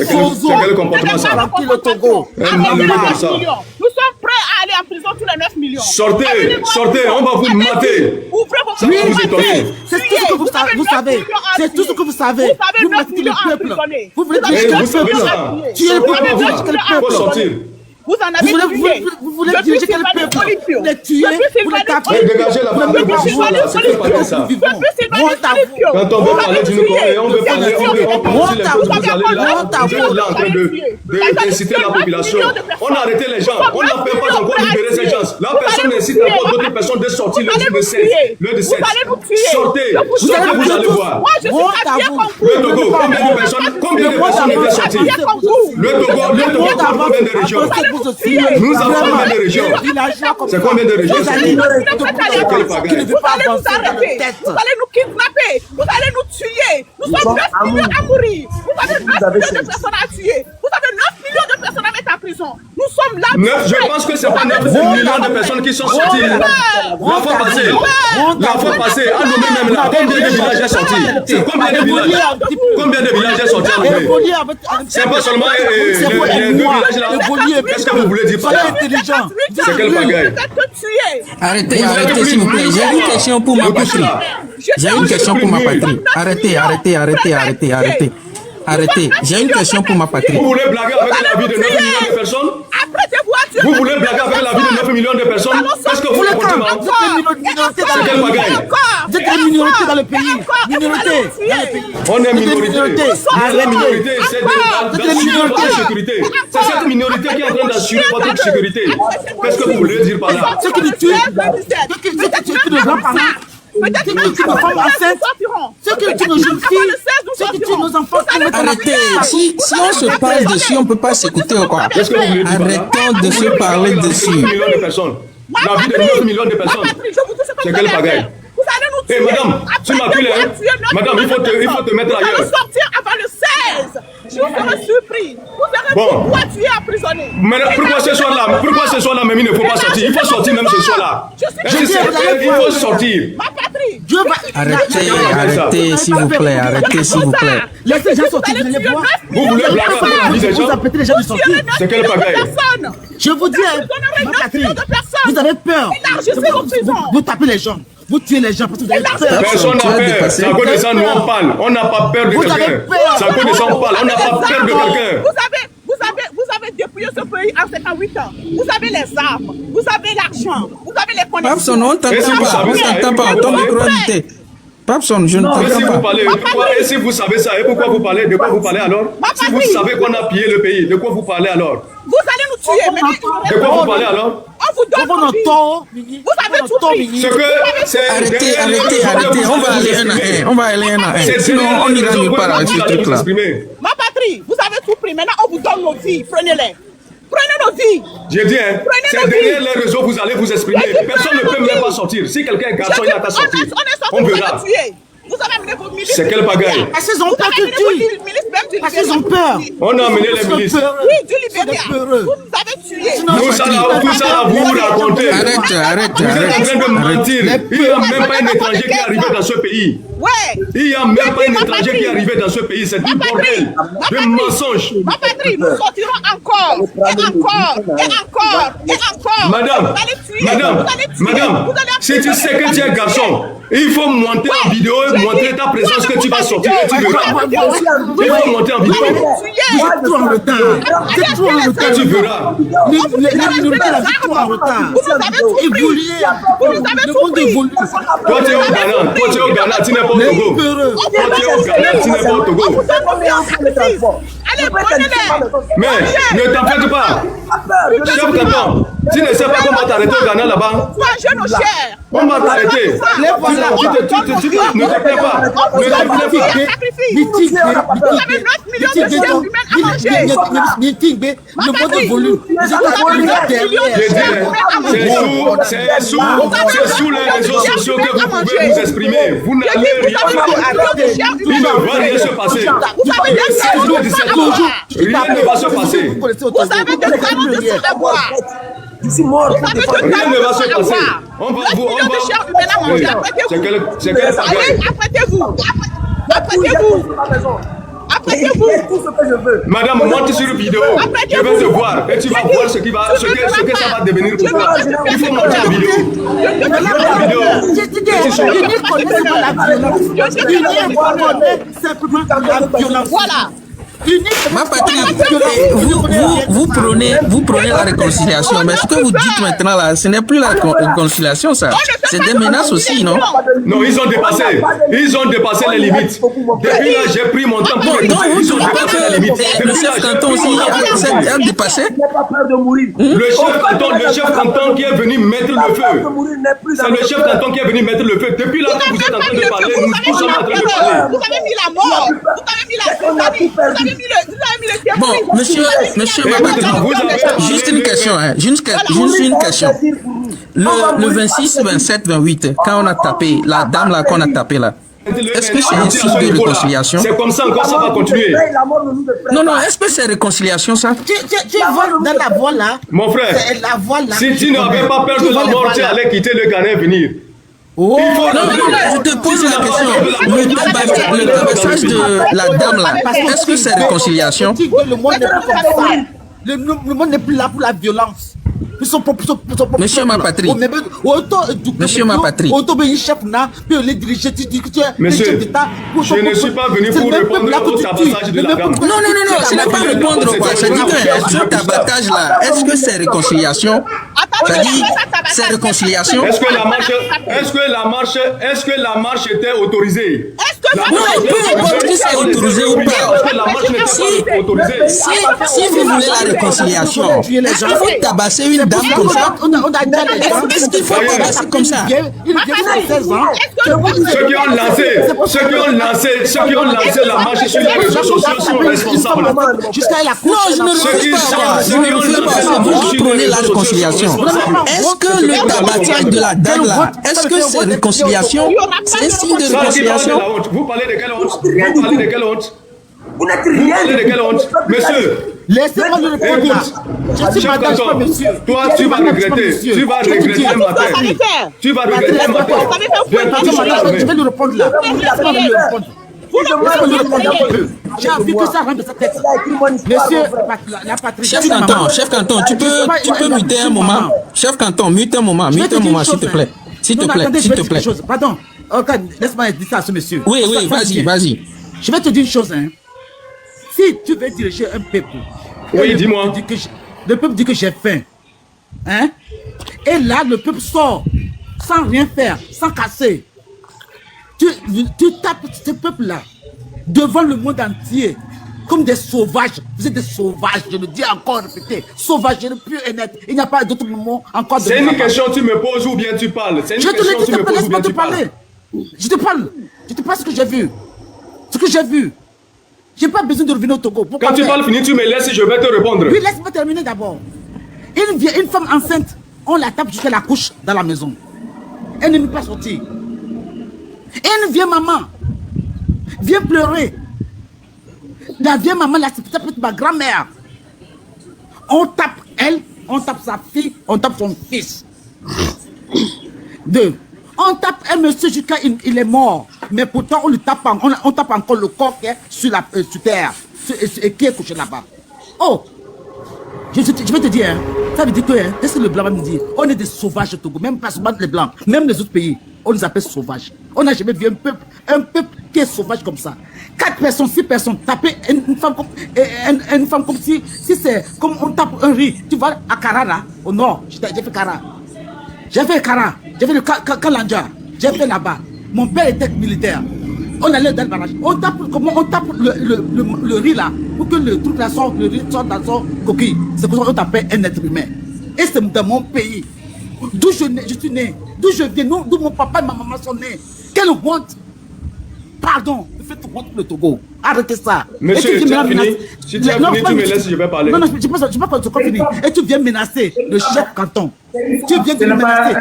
quel comportement ça? Le Togo. Comme ça. Nous sommes prêts à aller en prison tous les 9 millions. Sortez, on va vous mater. Ouvrez vos Ça va vous étonner. C'est tout ce que vous savez. C'est tout ce que vous savez. Vous mettez le peuple. Vous voulez diriger le peuple. Tuer le peuple. Vous voulez diriger le peuple. Sortir. Vous en avez tué. Vous voulez diriger quel peuple? Vous les tuez, vous les tapez. Dégagez la femme de bonjour là, c'est pas ça. Quand on veut parler d'une Corée, on veut parler, on veut aussi les choses, vous allez là, vous êtes là en train d'inciter la population. On a arrêté les gens, on n'a même pas encore libéré ces gens. La personne incite encore d'autres personnes de sortir le 17. Sortez, vous allez voir. Le Togo, combien de personnes étaient sorties? Le Togo, combien de régions? Nous avons combien de régions? C'est combien de régions? Vous allez nous arrêter, vous allez nous kidnapper, vous allez nous tuer. Nous sommes 9 millions à mourir. Vous avez 9 millions de personnes à tuer. Vous avez 9 millions de personnes à mettre en prison. Nous sommes là. Je pense que c'est pas 9 millions de personnes qui sont sorties. La fois passée, à Lomé même là, combien de villages est sorti? C'est combien de villages? Combien de villages est sorti à Lomé? C'est pas seulement les deux villages là. Qu'est-ce que vous voulez dire par là? C'est quel bagaille? Arrêtez, s'il vous plaît. J'ai une question pour ma patrie. Arrêtez. J'ai une question pour ma patrie. Vous voulez blaguer avec la vie de 9 millions de personnes? Vous voulez blaguer avec la vie de 9 millions de personnes? Qu'est-ce que vous racontez, man? C'est quel bagaille? Vous êtes une minorité dans le pays. On est minorité. La minorité, c'est d'assurer votre sécurité. C'est cette minorité qui est en train d'assurer votre sécurité. Qu'est-ce que vous voulez dire par là? Ceux qui nous tuent, ceux qui tuent nos grands-parents, ceux qui tuent nos femmes enceintes, ceux qui tuent nos jeunes filles, ceux qui tuent nos enfants. Arrêtez, si on se parle dessus, on ne peut pas s'écouter ou quoi? Arrêtons de se parler dessus. 9 millions de personnes. La vie de 9 millions de personnes. C'est quel bagaille? Eh madame, tu m'accules, hein? Madame, il faut te mettre ailleurs. Vous allez sortir avant le 16. Je serai surpris. Vous aurez pourquoi tu es emprisonné. Mais pourquoi ce soir-là, même il ne faut pas sortir? Il faut sortir même ce soir-là. Il faut sortir. Ma patrie. Arrêtez, s'il vous plaît. Laissez les gens sortir, vous allez voir. Vous voulez blaguer avec la vie des gens? Vous appelez les gens de sortir. C'est quel bagaille? Je vous dis, ma patrie, vous avez peur. Vous tapez les gens. Vous tuez les gens parce que vous avez peur. Personne n'a peur. C'est à cause de ça nous on parle. On n'a pas peur de quelqu'un. C'est à cause de ça on parle. On n'a pas peur de quelqu'un. Vous avez dépouillé ce pays en 58 ans. Vous avez les armes, vous avez l'argent, vous avez les connexions. Papson, on t'entend pas. Ton micro est muté. Papson, je ne t'entends pas. Et si vous savez ça, et pourquoi vous parlez? De quoi vous parlez alors? Si vous savez qu'on a pillé le pays, de quoi vous parlez alors? Vous allez nous tuer. De quoi vous parlez alors? On vous donne vous avez tout pris. Ce que c'est... Arrêtez. On va aller un à un. Sinon, on n'ira nulle part avec ce truc-là. Ma patrie, vous avez tout pris. Maintenant, on vous donne nos vies. Prenez-les. Prenez nos vies. J'ai dit, hein, c'est derrière les réseaux vous allez vous exprimer. Personne ne peut même pas sortir. Si quelqu'un est garçon, il n'a qu'à sortir. On verra. Vous avez amené vos milices. C'est quel bagaille? Parce qu'ils ont peur que tu. Parce qu'ils ont peur. On a amené les milices. Oui, du Libéria. Vous nous avez tués. Tout ça, vous racontez. Arrête. Vous êtes en train de mentir. Il n'y a même pas un étranger qui est arrivé dans ce pays. Ouais. Il n'y a même pas un étranger qui est arrivé dans ce pays. C'est du bordel, de mensonges. Ma patrie, nous sortirons encore. Et encore. Madame, si tu sais que tu es garçon, il faut monter en vidéo et montrer ta présence que tu vas sortir et tu verras. Il faut monter en vidéo. Vous êtes trop en retard. Tu verras. Les minorités, la victoire en retard. Vous nous avez tout pris. Vous nous avez tout pris. Toi, tu es au Ghana, tu n'es pas au Togo. Toi, tu es au Ghana, tu n'es pas au Togo. Allez, prenez-les. Mais ne t'inquiète pas. Chef canton, tu ne sais pas comment t'arrêter au Ghana là-bas. Vengez nos chers. On va t'arrêter. Ne te plains pas. Vous avez 9 millions de chefs humains à manger. Le mot de volume. C'est sous les réseaux sociaux que vous pouvez vous exprimer. Vous n'allez rien faire. Il ne va rien se passer. Rien ne va se passer. Vous avez des canons de sang de bois. Je suis mort pour défendre. Rien ne va se passer. On va vous. C'est quelle Allez, apprêtez-vous. Apprêtez-vous. Tout ce que je veux. Madame, monte sur une vidéo. Je vais te voir. Et tu vas voir ce que ça va devenir pour toi. Il faut monter en vidéo. Voilà. Ma patrie, vous prenez la réconciliation, mais ce que vous dites maintenant là, ce n'est plus la réconciliation, ça. C'est des menaces aussi, non? Non, ils ont dépassé les limites. Depuis là, j'ai pris mon temps pour donc, vous ne pas que le chef canton aussi a dépassé? Le chef canton qui est venu mettre le feu. C'est le chef canton qui est venu mettre le feu. Depuis là que vous êtes en train de parler, nous sommes en train de parler. Vous avez mis la mort. Vous avez mis la famille. Vous avez mis le Bon, monsieur Mabata, juste une question, hein. Juste une question. Le 26, 27, 28, quand on a tapé, la dame là qu'on a tapé là, est-ce que c'est un signe de réconciliation? C'est comme ça, encore ça va continuer. Non, est-ce que c'est réconciliation ça? Tu vois dans la voie là. Mon frère, la voie là. si tu n'avais pas peur de la mort, tu allais quitter le Ghana et venir. Oh, non, je te pose la question. Le tabassage de la dame là, est-ce que c'est réconciliation? Le monde n'est plus comme ça. Le monde n'est plus là pour la violence. Monsieur ma patrie. Monsieur ma patrie. Monsieur, je ne suis pas venu pour répondre au tabassage de la dame. Non, ce n'est pas répondre au quoi. Ça dit que ce tabatage là, est-ce que c'est réconciliation? Ça dit, c'est réconciliation? Est-ce que la marche était autorisée? Non, peu importe que c'est autorisé ou pas. Si vous voulez la réconciliation, est-ce qu'il faut tabasser une dame comme ça? Est-ce qu'il faut tabasser comme ça? Ceux qui ont lancé la marche sur les réseaux sociaux sont responsables. Non, je ne refuse pas. C'est vous qui prenez la réconciliation. Est-ce que le tabatage de la dame là, est-ce que c'est réconciliation? C'est un signe de réconciliation? Vous parlez de quelle honte? Vous n'êtes rien. De quelle honte? Monsieur, laissez-moi le répondre là. Je suis madame, pas monsieur. Toi, tu vas regretter. Tu vas regretter un matin. Tu vas regretter un matin. Je vais lui répondre là. Laissez-moi lui répondre. J'ai envie que ça rentre dans sa tête. Monsieur, la patrie. Chef canton, tu peux muter un moment. Chef canton, mute un moment, s'il te plaît. S'il te plaît. Pardon. Laisse-moi dire ça à ce monsieur. Oui, vas-y. Je vais te dire une chose, hein. Si tu veux diriger un peuple, oui, dis-moi. Le peuple dit que j'ai faim, hein? Et là, le peuple sort sans rien faire, sans casser. Tu tapes ce peuple-là devant le monde entier comme des sauvages. Vous êtes des sauvages, je le dis encore, répétez. Sauvages, je ne peux être. Il n'y a pas d'autre mot encore. C'est une question, tu me poses ou bien tu parles? C'est une question, tu me poses ou bien tu parles? Je te parle ce que j'ai vu. Ce que j'ai vu. J'ai pas besoin de revenir au Togo. Quand tu parles fini, tu me laisses et je vais te répondre. Oui, laisse-moi terminer d'abord. Une femme enceinte, on la tape jusqu'à la couche dans la maison. Elle ne peut pas sortir. Une vieille maman vient pleurer. La vieille maman, là, c'est peut-être ma grand-mère. On tape elle, on tape sa fille, on tape son fils. Deux. On tape un monsieur jusqu'à il est mort. Mais pourtant, on tape encore le corps qui est sur terre. Et qui est couché là-bas. Oh! Je vais te dire, hein, ça veut dire que, qu'est-ce que le blanc va me dire? On est des sauvages au Togo, même pas seulement les blancs, même les autres pays, on les appelle sauvages. On n'a jamais vu un peuple qui est sauvage comme ça. 4 personnes, 6 personnes, taper une femme comme si c'est comme on tape un riz. Tu vois, à Kara, là, au nord, j'ai fait Kara. J'ai fait le Kalanja, j'ai fait là-bas. Mon père était militaire. On allait dans le barrage. On tape le riz là, pour que le truc là sorte, le riz sorte dans son coquille. C'est pour ça qu'on t'appelle un être humain. Et c'est dans mon pays, d'où je suis né, d'où je viens, d'où mon papa et ma maman sont nés. Quelle honte! Pardon, faites honte pour le Togo. Arrêtez ça. Monsieur, tu as fini. Si tu as fini, tu me laisses, je vais parler. Non, je ne sais pas quand tu as fini. Et tu viens menacer le chef canton. Tu viens de me menacer.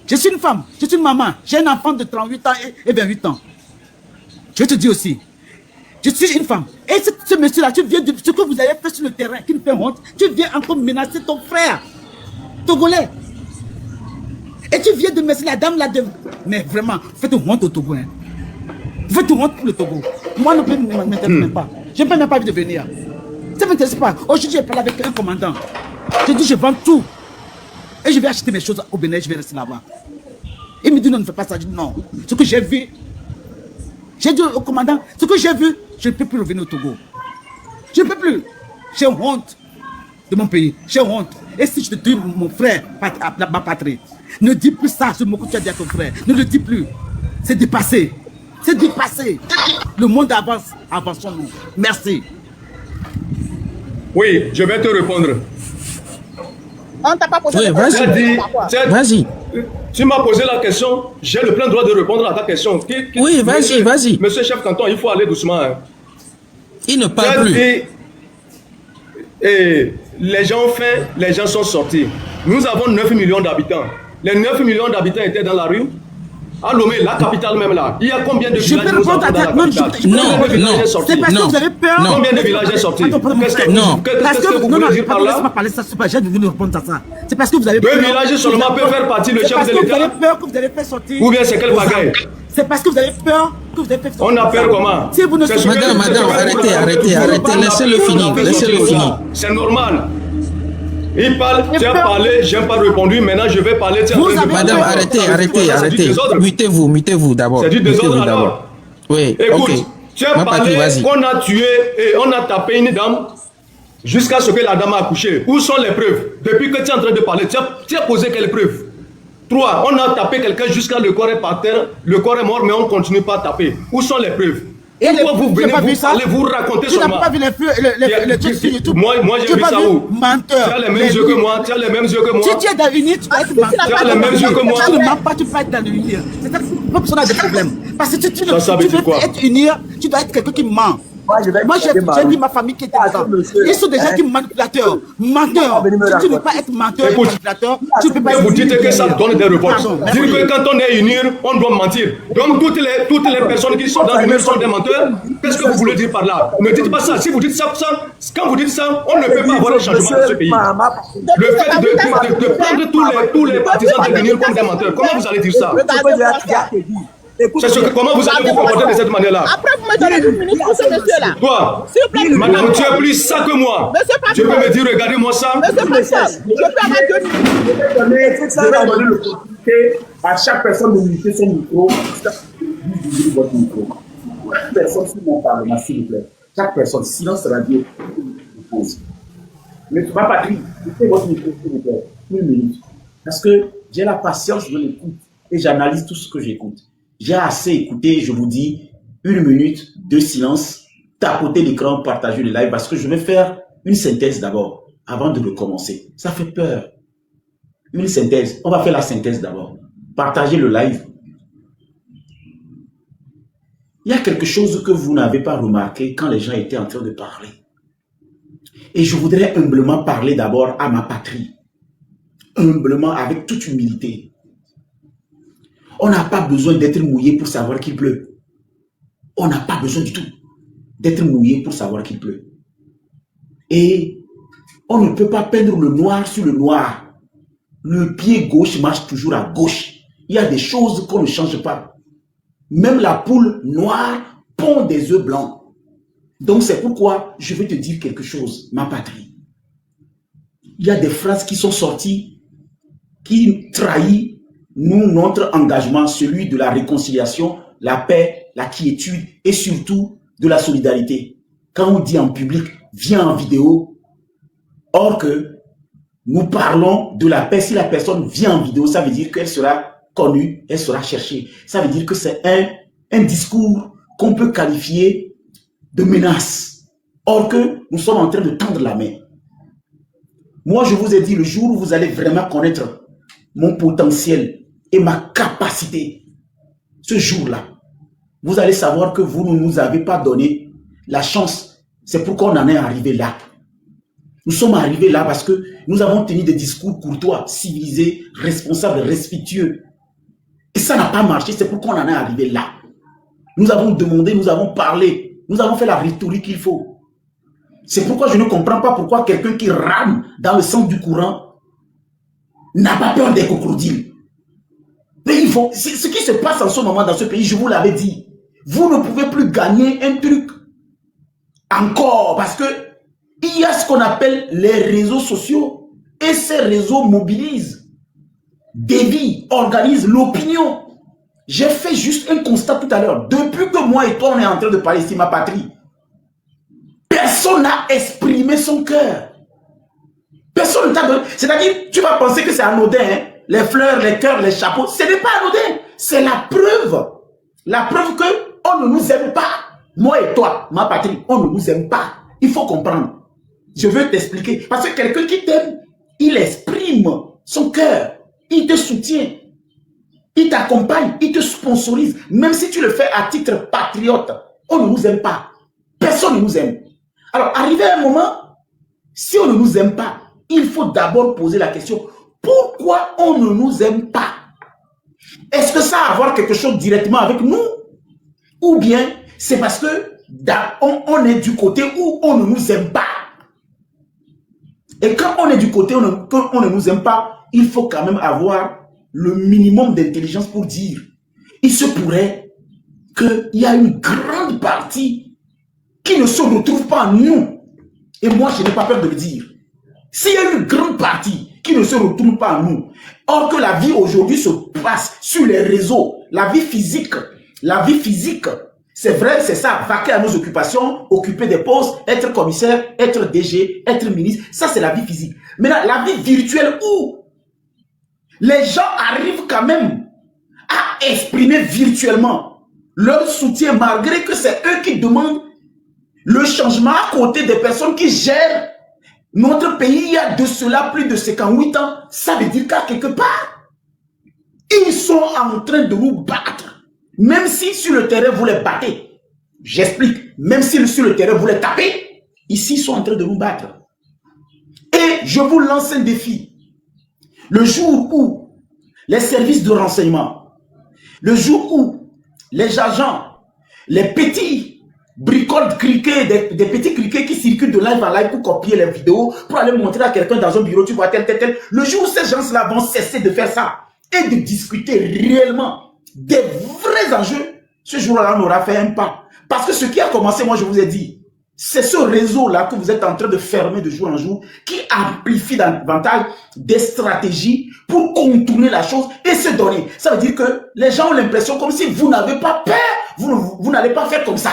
Je suis une femme, je suis une maman, j'ai un enfant de 38 ans et 28 ans. Je te dis aussi, je suis une femme. Et ce monsieur-là, tu viens de ce que vous avez fait sur le terrain, qui me fait honte, tu viens encore menacer ton frère. Togolais. Et tu viens de mettre la dame là de... Mais vraiment, faites honte au Togo. Hein. Faites honte pour le Togo. Moi non plus, ne m'intéresse même pas. Je n'ai même pas envie de venir. Ça ne m'intéresse pas. Aujourd'hui, j'ai parlé avec un commandant. J'ai dit, je vends tout. Et je vais acheter mes choses au Bénin, je vais rester là-bas. Il me dit, non, ne fais pas ça. Je dis, non. Ce que j'ai vu, j'ai dit au commandant, ce que j'ai vu, je ne peux plus revenir au Togo. Je ne peux plus. J'ai honte de mon pays. J'ai honte. Et si je te dis, mon frère, ma patrie, ne dis plus ça, ce mot que tu as dit à ton frère. Ne le dis plus. C'est dépassé. C'est dépassé. Le monde avance. Avançons-nous. Merci. Oui, je vais te répondre. On t'a pas posé Oui, la vas-y. question. Vas-y. Tu m'as posé la question, j'ai le plein droit de répondre à ta question. Oui, vas-y, vas-y. Monsieur chef canton, il faut aller doucement. Hein. Il ne parle plus. Et les gens ont fait, les gens sont sortis. Nous avons 9 millions d'habitants. Les 9 millions d'habitants étaient dans la rue. À Lomé, la capitale même là. Il y a combien de villages nous avons dans la capitale? Non. C'est parce que vous avez peur. Combien de villages sont sortis? Qu'est-ce que vous non, voulez dire par là? pas parler ça, j'ai dû nous répondre à ça. C'est parce que vous avez peur. 2 villages seulement peuvent faire partie le chef de Vous avez l'État. peur que vous allez faire sortir. Ou bien c'est quelle bagaille? C'est parce que vous avez peur que vous allez faire sortir. On a peur comment? Si vous ne Madame, arrêtez. Laissez-le finir. C'est normal. Il parle, tu as parlé, je n'ai pas répondu, maintenant je vais parler. Madame, arrêtez. Mutez-vous d'abord. C'est du désordre alors. Oui, écoute, ok. Tu as parlé qu'on a tué et on a tapé une dame jusqu'à ce que la dame a accouché. Où sont les preuves? Depuis que tu es en train de parler, tu as posé quelles preuves? 3. On a tapé quelqu'un jusqu'à le corps est par terre, le corps est mort, mais on continue pas à taper. Où sont les preuves? Pourquoi vous venez vous raconter seulement? Tu n'as pas vu les trucs sur YouTube? Moi j'ai vu ça où? Menteur. Tu as les mêmes yeux que moi. Tu as les mêmes yeux que moi. Si tu es dans l'unité, tu dois être menteur. Tu as les mêmes yeux que moi. Tu ne mens pas, tu peux être dans l'unité. C'est ça que a des problèmes. Parce que si tu veux être unir, tu dois être quelqu'un qui ment. Moi, j'ai dit ma famille qui était dedans. Ils sont des gens qui manipulateurs. Menteurs. Si tu ne veux pas être menteur et manipulateur, tu ne peux pas être. Vous dites que ça donne des réponses. Dire que quand on est unir, on doit mentir. Donc toutes les personnes qui sont dans l'unir sont des menteurs. Qu'est-ce que vous voulez dire par là? Ne dites pas ça. Si vous dites ça, quand vous dites ça, on ne peut pas avoir un changement dans ce pays. Le fait de prendre tous les partisans de l'unir comme des menteurs, comment vous allez dire ça? Comment vous allez vous comporter de cette manière-là? Après, vous me donnez une minute pour ce monsieur-là. Toi, madame, tu es plus ça que moi. Tu peux me dire, regardez-moi ça. Monsieur Pascal, je peux avoir 2 minutes. Je vais donner l'opportunité à chaque personne de limiter son micro. Votre micro. Chaque personne sur mon parlement, s'il vous plaît. Chaque personne, silence radio. Mais ma patrie, mettez votre micro, s'il vous plaît. 1 minute. Parce que j'ai la patience de l'écoute et j'analyse tout ce que j'écoute. J'ai assez écouté, je vous dis, 1 minute de silence, tapoter l'écran, partager le live, parce que je vais faire une synthèse d'abord, avant de recommencer. Ça fait peur. Une synthèse. On va faire la synthèse d'abord. Partager le live. Il y a quelque chose que vous n'avez pas remarqué quand les gens étaient en train de parler. Et je voudrais humblement parler d'abord à ma patrie. Humblement, avec toute humilité. On n'a pas besoin d'être mouillé pour savoir qu'il pleut. On n'a pas besoin du tout d'être mouillé pour savoir qu'il pleut. Et on ne peut pas peindre le noir sur le noir. Le pied gauche marche toujours à gauche. Il y a des choses qu'on ne change pas. Même la poule noire pond des œufs blancs. Donc c'est pourquoi je vais te dire quelque chose, ma patrie. Il y a des phrases qui sont sorties qui trahissent notre engagement, celui de la réconciliation, la paix, la quiétude et surtout de la solidarité. Quand on dit en public, viens en vidéo, or que nous parlons de la paix, si la personne vient en vidéo, ça veut dire qu'elle sera connue, elle sera cherchée. Ça veut dire que c'est un discours qu'on peut qualifier de menace. Or que nous sommes en train de tendre la main. Moi, je vous ai dit, le jour où vous allez vraiment connaître mon potentiel et ma capacité, ce jour-là, vous allez savoir que vous ne nous avez pas donné la chance. C'est pourquoi on en est arrivé là. Nous sommes arrivés là parce que nous avons tenu des discours courtois, civilisés, responsables, respectueux. Et ça n'a pas marché, c'est pourquoi on en est arrivé là. Nous avons demandé, nous avons parlé, nous avons fait la rhétorique qu'il faut. C'est pourquoi je ne comprends pas pourquoi quelqu'un qui rame dans le sens du courant n'a pas peur des crocodiles. Mais ce qui se passe en ce moment dans ce pays, je vous l'avais dit, vous ne pouvez plus gagner un truc encore parce que il y a ce qu'on appelle les réseaux sociaux et ces réseaux mobilisent, dévient, organisent l'opinion. J'ai fait juste un constat tout à l'heure. Depuis que moi et toi, on est en train de parler ici, ma patrie, personne n'a exprimé son cœur. Personne ne t'a donné. C'est-à-dire, tu vas penser que c'est anodin, hein? Les fleurs, les cœurs, les chapeaux. Ce n'est pas anodin. C'est la preuve. La preuve qu'on ne nous aime pas. Moi et toi, ma patrie, on ne nous aime pas. Il faut comprendre. Je veux t'expliquer. Parce que quelqu'un qui t'aime, il exprime son cœur. Il te soutient. Il t'accompagne. Il te sponsorise. Même si tu le fais à titre patriote, on ne nous aime pas. Personne ne nous aime. Alors, arrivé à un moment, si on ne nous aime pas, il faut d'abord poser la question, pourquoi on ne nous aime pas? Est-ce que ça a à voir quelque chose directement avec nous? Ou bien, c'est parce que on est du côté où on ne nous aime pas. Et quand on est du côté où on ne nous aime pas, il faut quand même avoir le minimum d'intelligence pour dire, il se pourrait qu'il y a une grande partie qui ne se retrouve pas en nous. Et moi, je n'ai pas peur de le dire. S'il y a une grande partie qui ne se retrouve pas en nous, or que la vie aujourd'hui se passe sur les réseaux, la vie physique, c'est vrai, c'est ça, vaquer à nos occupations, occuper des postes, être commissaire, être DG, être ministre, ça c'est la vie physique. Maintenant, la vie virtuelle où les gens arrivent quand même à exprimer virtuellement leur soutien malgré que c'est eux qui demandent le changement à côté des personnes qui gèrent notre pays il y a de cela plus de 58 ans. Ça veut dire qu'à quelque part, ils sont en train de nous battre. Même si sur le terrain vous les battez. J'explique. Même si sur le terrain vous les tapez, ici ils sont en train de nous battre. Et je vous lance un défi. Le jour où les services de renseignement, le jour où les agents, les petits bricoles criquets, des petits criquets qui circulent de live en live pour copier les vidéos, pour aller montrer à quelqu'un dans un bureau, tu vois tel. Le jour où ces gens-là vont cesser de faire ça et de discuter réellement des vrais enjeux, ce jour-là, on aura fait un pas. Parce que ce qui a commencé, moi je vous ai dit, c'est ce réseau-là que vous êtes en train de fermer de jour en jour qui amplifie davantage des stratégies pour contourner la chose et se donner. Ça veut dire que les gens ont l'impression comme si vous n'avez pas peur, vous n'allez pas faire comme ça.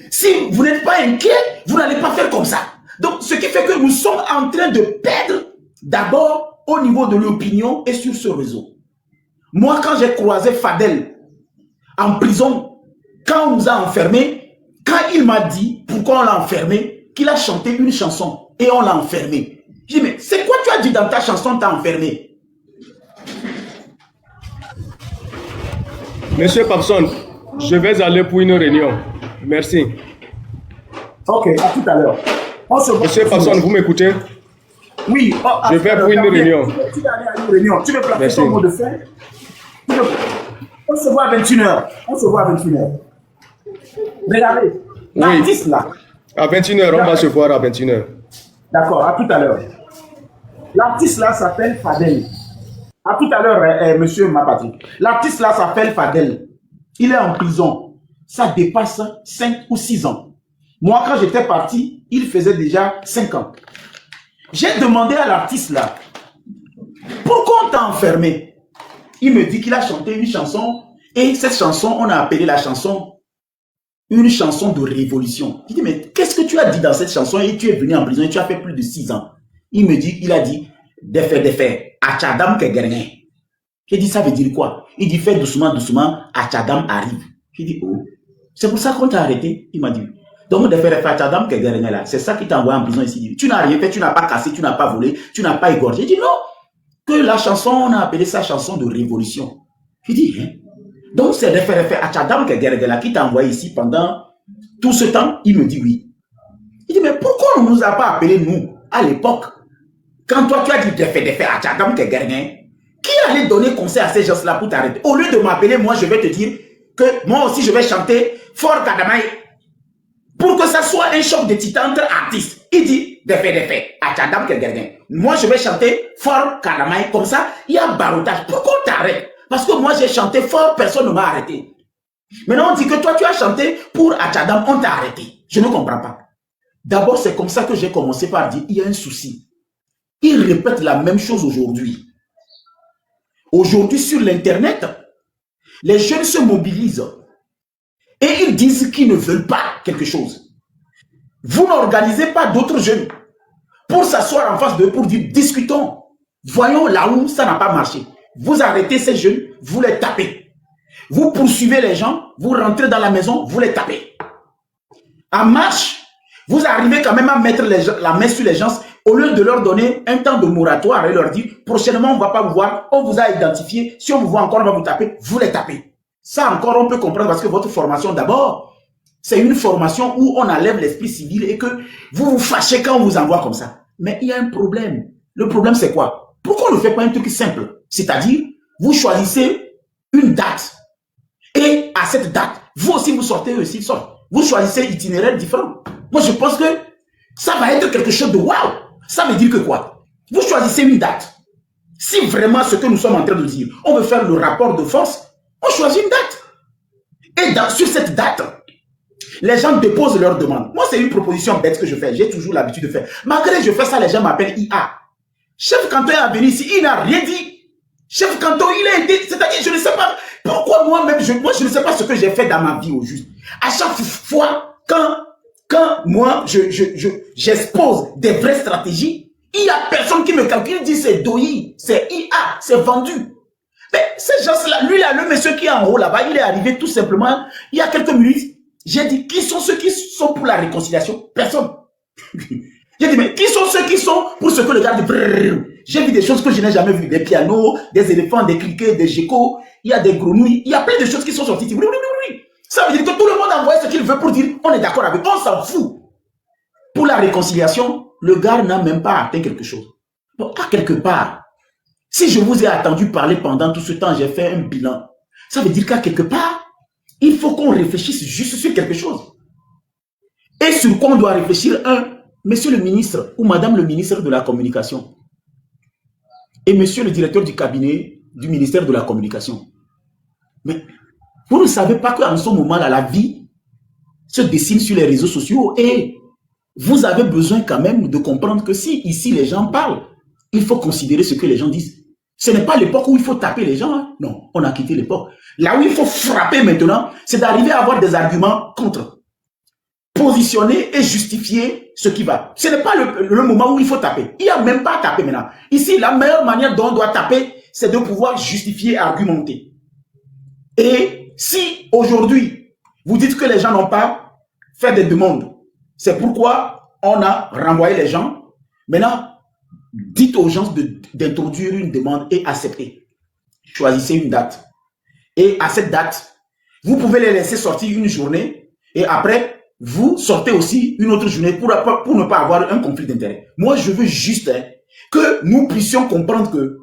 Si vous n'êtes pas inquiet, vous n'allez pas faire comme ça. Donc, ce qui fait que nous sommes en train de perdre d'abord au niveau de l'opinion et sur ce réseau. Moi, quand j'ai croisé Fadel en prison, quand on nous a enfermés, quand il m'a dit pourquoi on l'a enfermé, qu'il a chanté une chanson et on l'a enfermé. Je dis, mais c'est quoi tu as dit dans ta chanson, t'as enfermé? Monsieur Papson, je vais aller pour une réunion. Merci. Ok, à tout à l'heure. Monsieur Papson, vous m'écoutez? Oui. Je vais pour une réunion. Tu vas aller à une réunion. Tu veux placer ton mot de fin? On se voit à 21h. On se voit à 21h. Regardez. L'artiste là. À 21h, on va se voir à 21h. D'accord, à tout à l'heure. L'artiste là s'appelle Fadel. À tout à l'heure, monsieur Mapatri. L'artiste là s'appelle Fadel. Il est en prison. Ça dépasse 5 ou 6 ans. Moi, quand j'étais parti, il faisait déjà 5 ans. J'ai demandé à l'artiste là, pourquoi on t'a enfermé? Il me dit qu'il a chanté une chanson et cette chanson, on a appelé la chanson une chanson de révolution. Je dis, mais qu'est-ce que tu as dit dans cette chanson et tu es venu en prison et tu as fait plus de 6 ans? Il a dit, défait, Achadam Kegernen. J'ai dit, ça veut dire quoi? Il dit, fais doucement, Achadam arrive. J'ai dit, oh, c'est pour ça qu'on t'a arrêté? Il m'a dit, donc, Achadam Kegernen là, c'est ça qui t'a envoyé en prison ici. Tu n'as rien fait, tu n'as pas cassé, tu n'as pas volé, tu n'as pas égorgé. J'ai dit, non, que la chanson, on a appelé ça chanson de révolution. J'ai dit, hein? Donc, c'est Achadam Kegergen qui t'a envoyé ici pendant tout ce temps? Il me dit oui. Il dit, mais pourquoi on ne nous a pas appelé, nous, à l'époque, quand toi, tu as dit défait, Achadam Kegergen, qui allait donner conseil à ces gens-là pour t'arrêter? Au lieu de m'appeler, moi, je vais te dire que moi aussi, je vais chanter Fort Kadamaï pour que ça soit un choc de titan entre artistes. Il dit défait, Achadam Kegergen. moi je vais chanter fort Karamay, comme ça, il y a barotage. Pourquoi on t'arrête? Parce que moi j'ai chanté fort, personne ne m'a arrêté. Maintenant on dit que toi tu as chanté pour Achadam, on t'a arrêté. Je ne comprends pas. D'abord c'est comme ça que j'ai commencé par dire, il y a un souci. Ils répètent la même chose aujourd'hui. Aujourd'hui sur l'internet, les jeunes se mobilisent et ils disent qu'ils ne veulent pas quelque chose. Vous n'organisez pas d'autres jeunes pour s'asseoir en face d'eux, pour dire discutons, voyons là où ça n'a pas marché. Vous arrêtez ces jeunes, vous les tapez. Vous poursuivez les gens, vous rentrez dans la maison, vous les tapez. En marche, vous arrivez quand même à mettre la main sur les gens au lieu de leur donner un temps de moratoire et leur dire prochainement on ne va pas vous voir, on vous a identifié, si on vous voit encore on va vous taper, vous les tapez. Ça encore on peut comprendre parce que votre formation d'abord, c'est une formation où on enlève l'esprit civil et que vous vous fâchez quand on vous envoie comme ça. Mais il y a un problème. Le problème c'est quoi? Pourquoi on ne fait pas un truc simple? C'est-à-dire, vous choisissez une date et à cette date, vous aussi vous sortez, eux aussi ils sortent. Vous choisissez itinéraire différent. Moi je pense que ça va être quelque chose de waouh. Ça veut dire que quoi? Vous choisissez une date. Si vraiment ce que nous sommes en train de dire, on veut faire le rapport de force, on choisit une date. Et sur cette date, les gens déposent leurs demandes. Moi, c'est une proposition bête que je fais. J'ai toujours l'habitude de faire. Malgré que je fais ça, les gens m'appellent IA. Chef Canton est venu ici, il n'a rien dit. Chef Canton, il a été... C'est-à-dire, je ne sais pas pourquoi moi-même, je ne sais pas ce que j'ai fait dans ma vie au juste. À chaque fois, quand moi, j'expose des vraies stratégies, il n'y a personne qui me calcule, il dit c'est DOI, c'est IA, c'est vendu. Mais ces gens-là, lui là, le monsieur qui est en haut là-bas, il est arrivé tout simplement, il y a quelques minutes, j'ai dit, qui sont ceux qui sont pour la réconciliation? Personne. J'ai dit, mais qui sont ceux qui sont pour ce que le gars dit? J'ai vu des choses que je n'ai jamais vues, des pianos, des éléphants, des criquets, des geckos, il y a des grenouilles, il y a plein de choses qui sont sorties. Ça veut dire que tout le monde envoie ce qu'il veut pour dire, on est d'accord avec, on s'en fout. Pour la réconciliation, le gars n'a même pas atteint quelque chose. Donc, à quelque part, si je vous ai attendu parler pendant tout ce temps, j'ai fait un bilan. Ça veut dire qu'à quelque part, il faut qu'on réfléchisse juste sur quelque chose. Et sur quoi on doit réfléchir? Monsieur le ministre ou madame le ministre de la Communication et monsieur le directeur du cabinet du ministère de la Communication. Mais vous ne savez pas qu'en ce moment-là, la vie se dessine sur les réseaux sociaux et vous avez besoin quand même de comprendre que si ici les gens parlent, il faut considérer ce que les gens disent. Ce n'est pas l'époque où il faut taper les gens. Hein. Non, on a quitté l'époque. Là où il faut frapper maintenant, c'est d'arriver à avoir des arguments contre. Positionner et justifier ce qui va. Ce n'est pas le moment où il faut taper. Il n'y a même pas à taper maintenant. Ici, la meilleure manière dont on doit taper, c'est de pouvoir justifier, argumenter. Et si aujourd'hui, vous dites que les gens n'ont pas fait des demandes, c'est pourquoi on a renvoyé les gens. Maintenant, dites aux gens d'introduire une demande et accepter. Choisissez une date. Et à cette date, vous pouvez les laisser sortir une journée et après, vous sortez aussi une autre journée pour ne pas avoir un conflit d'intérêt. Moi, je veux juste que nous puissions comprendre que,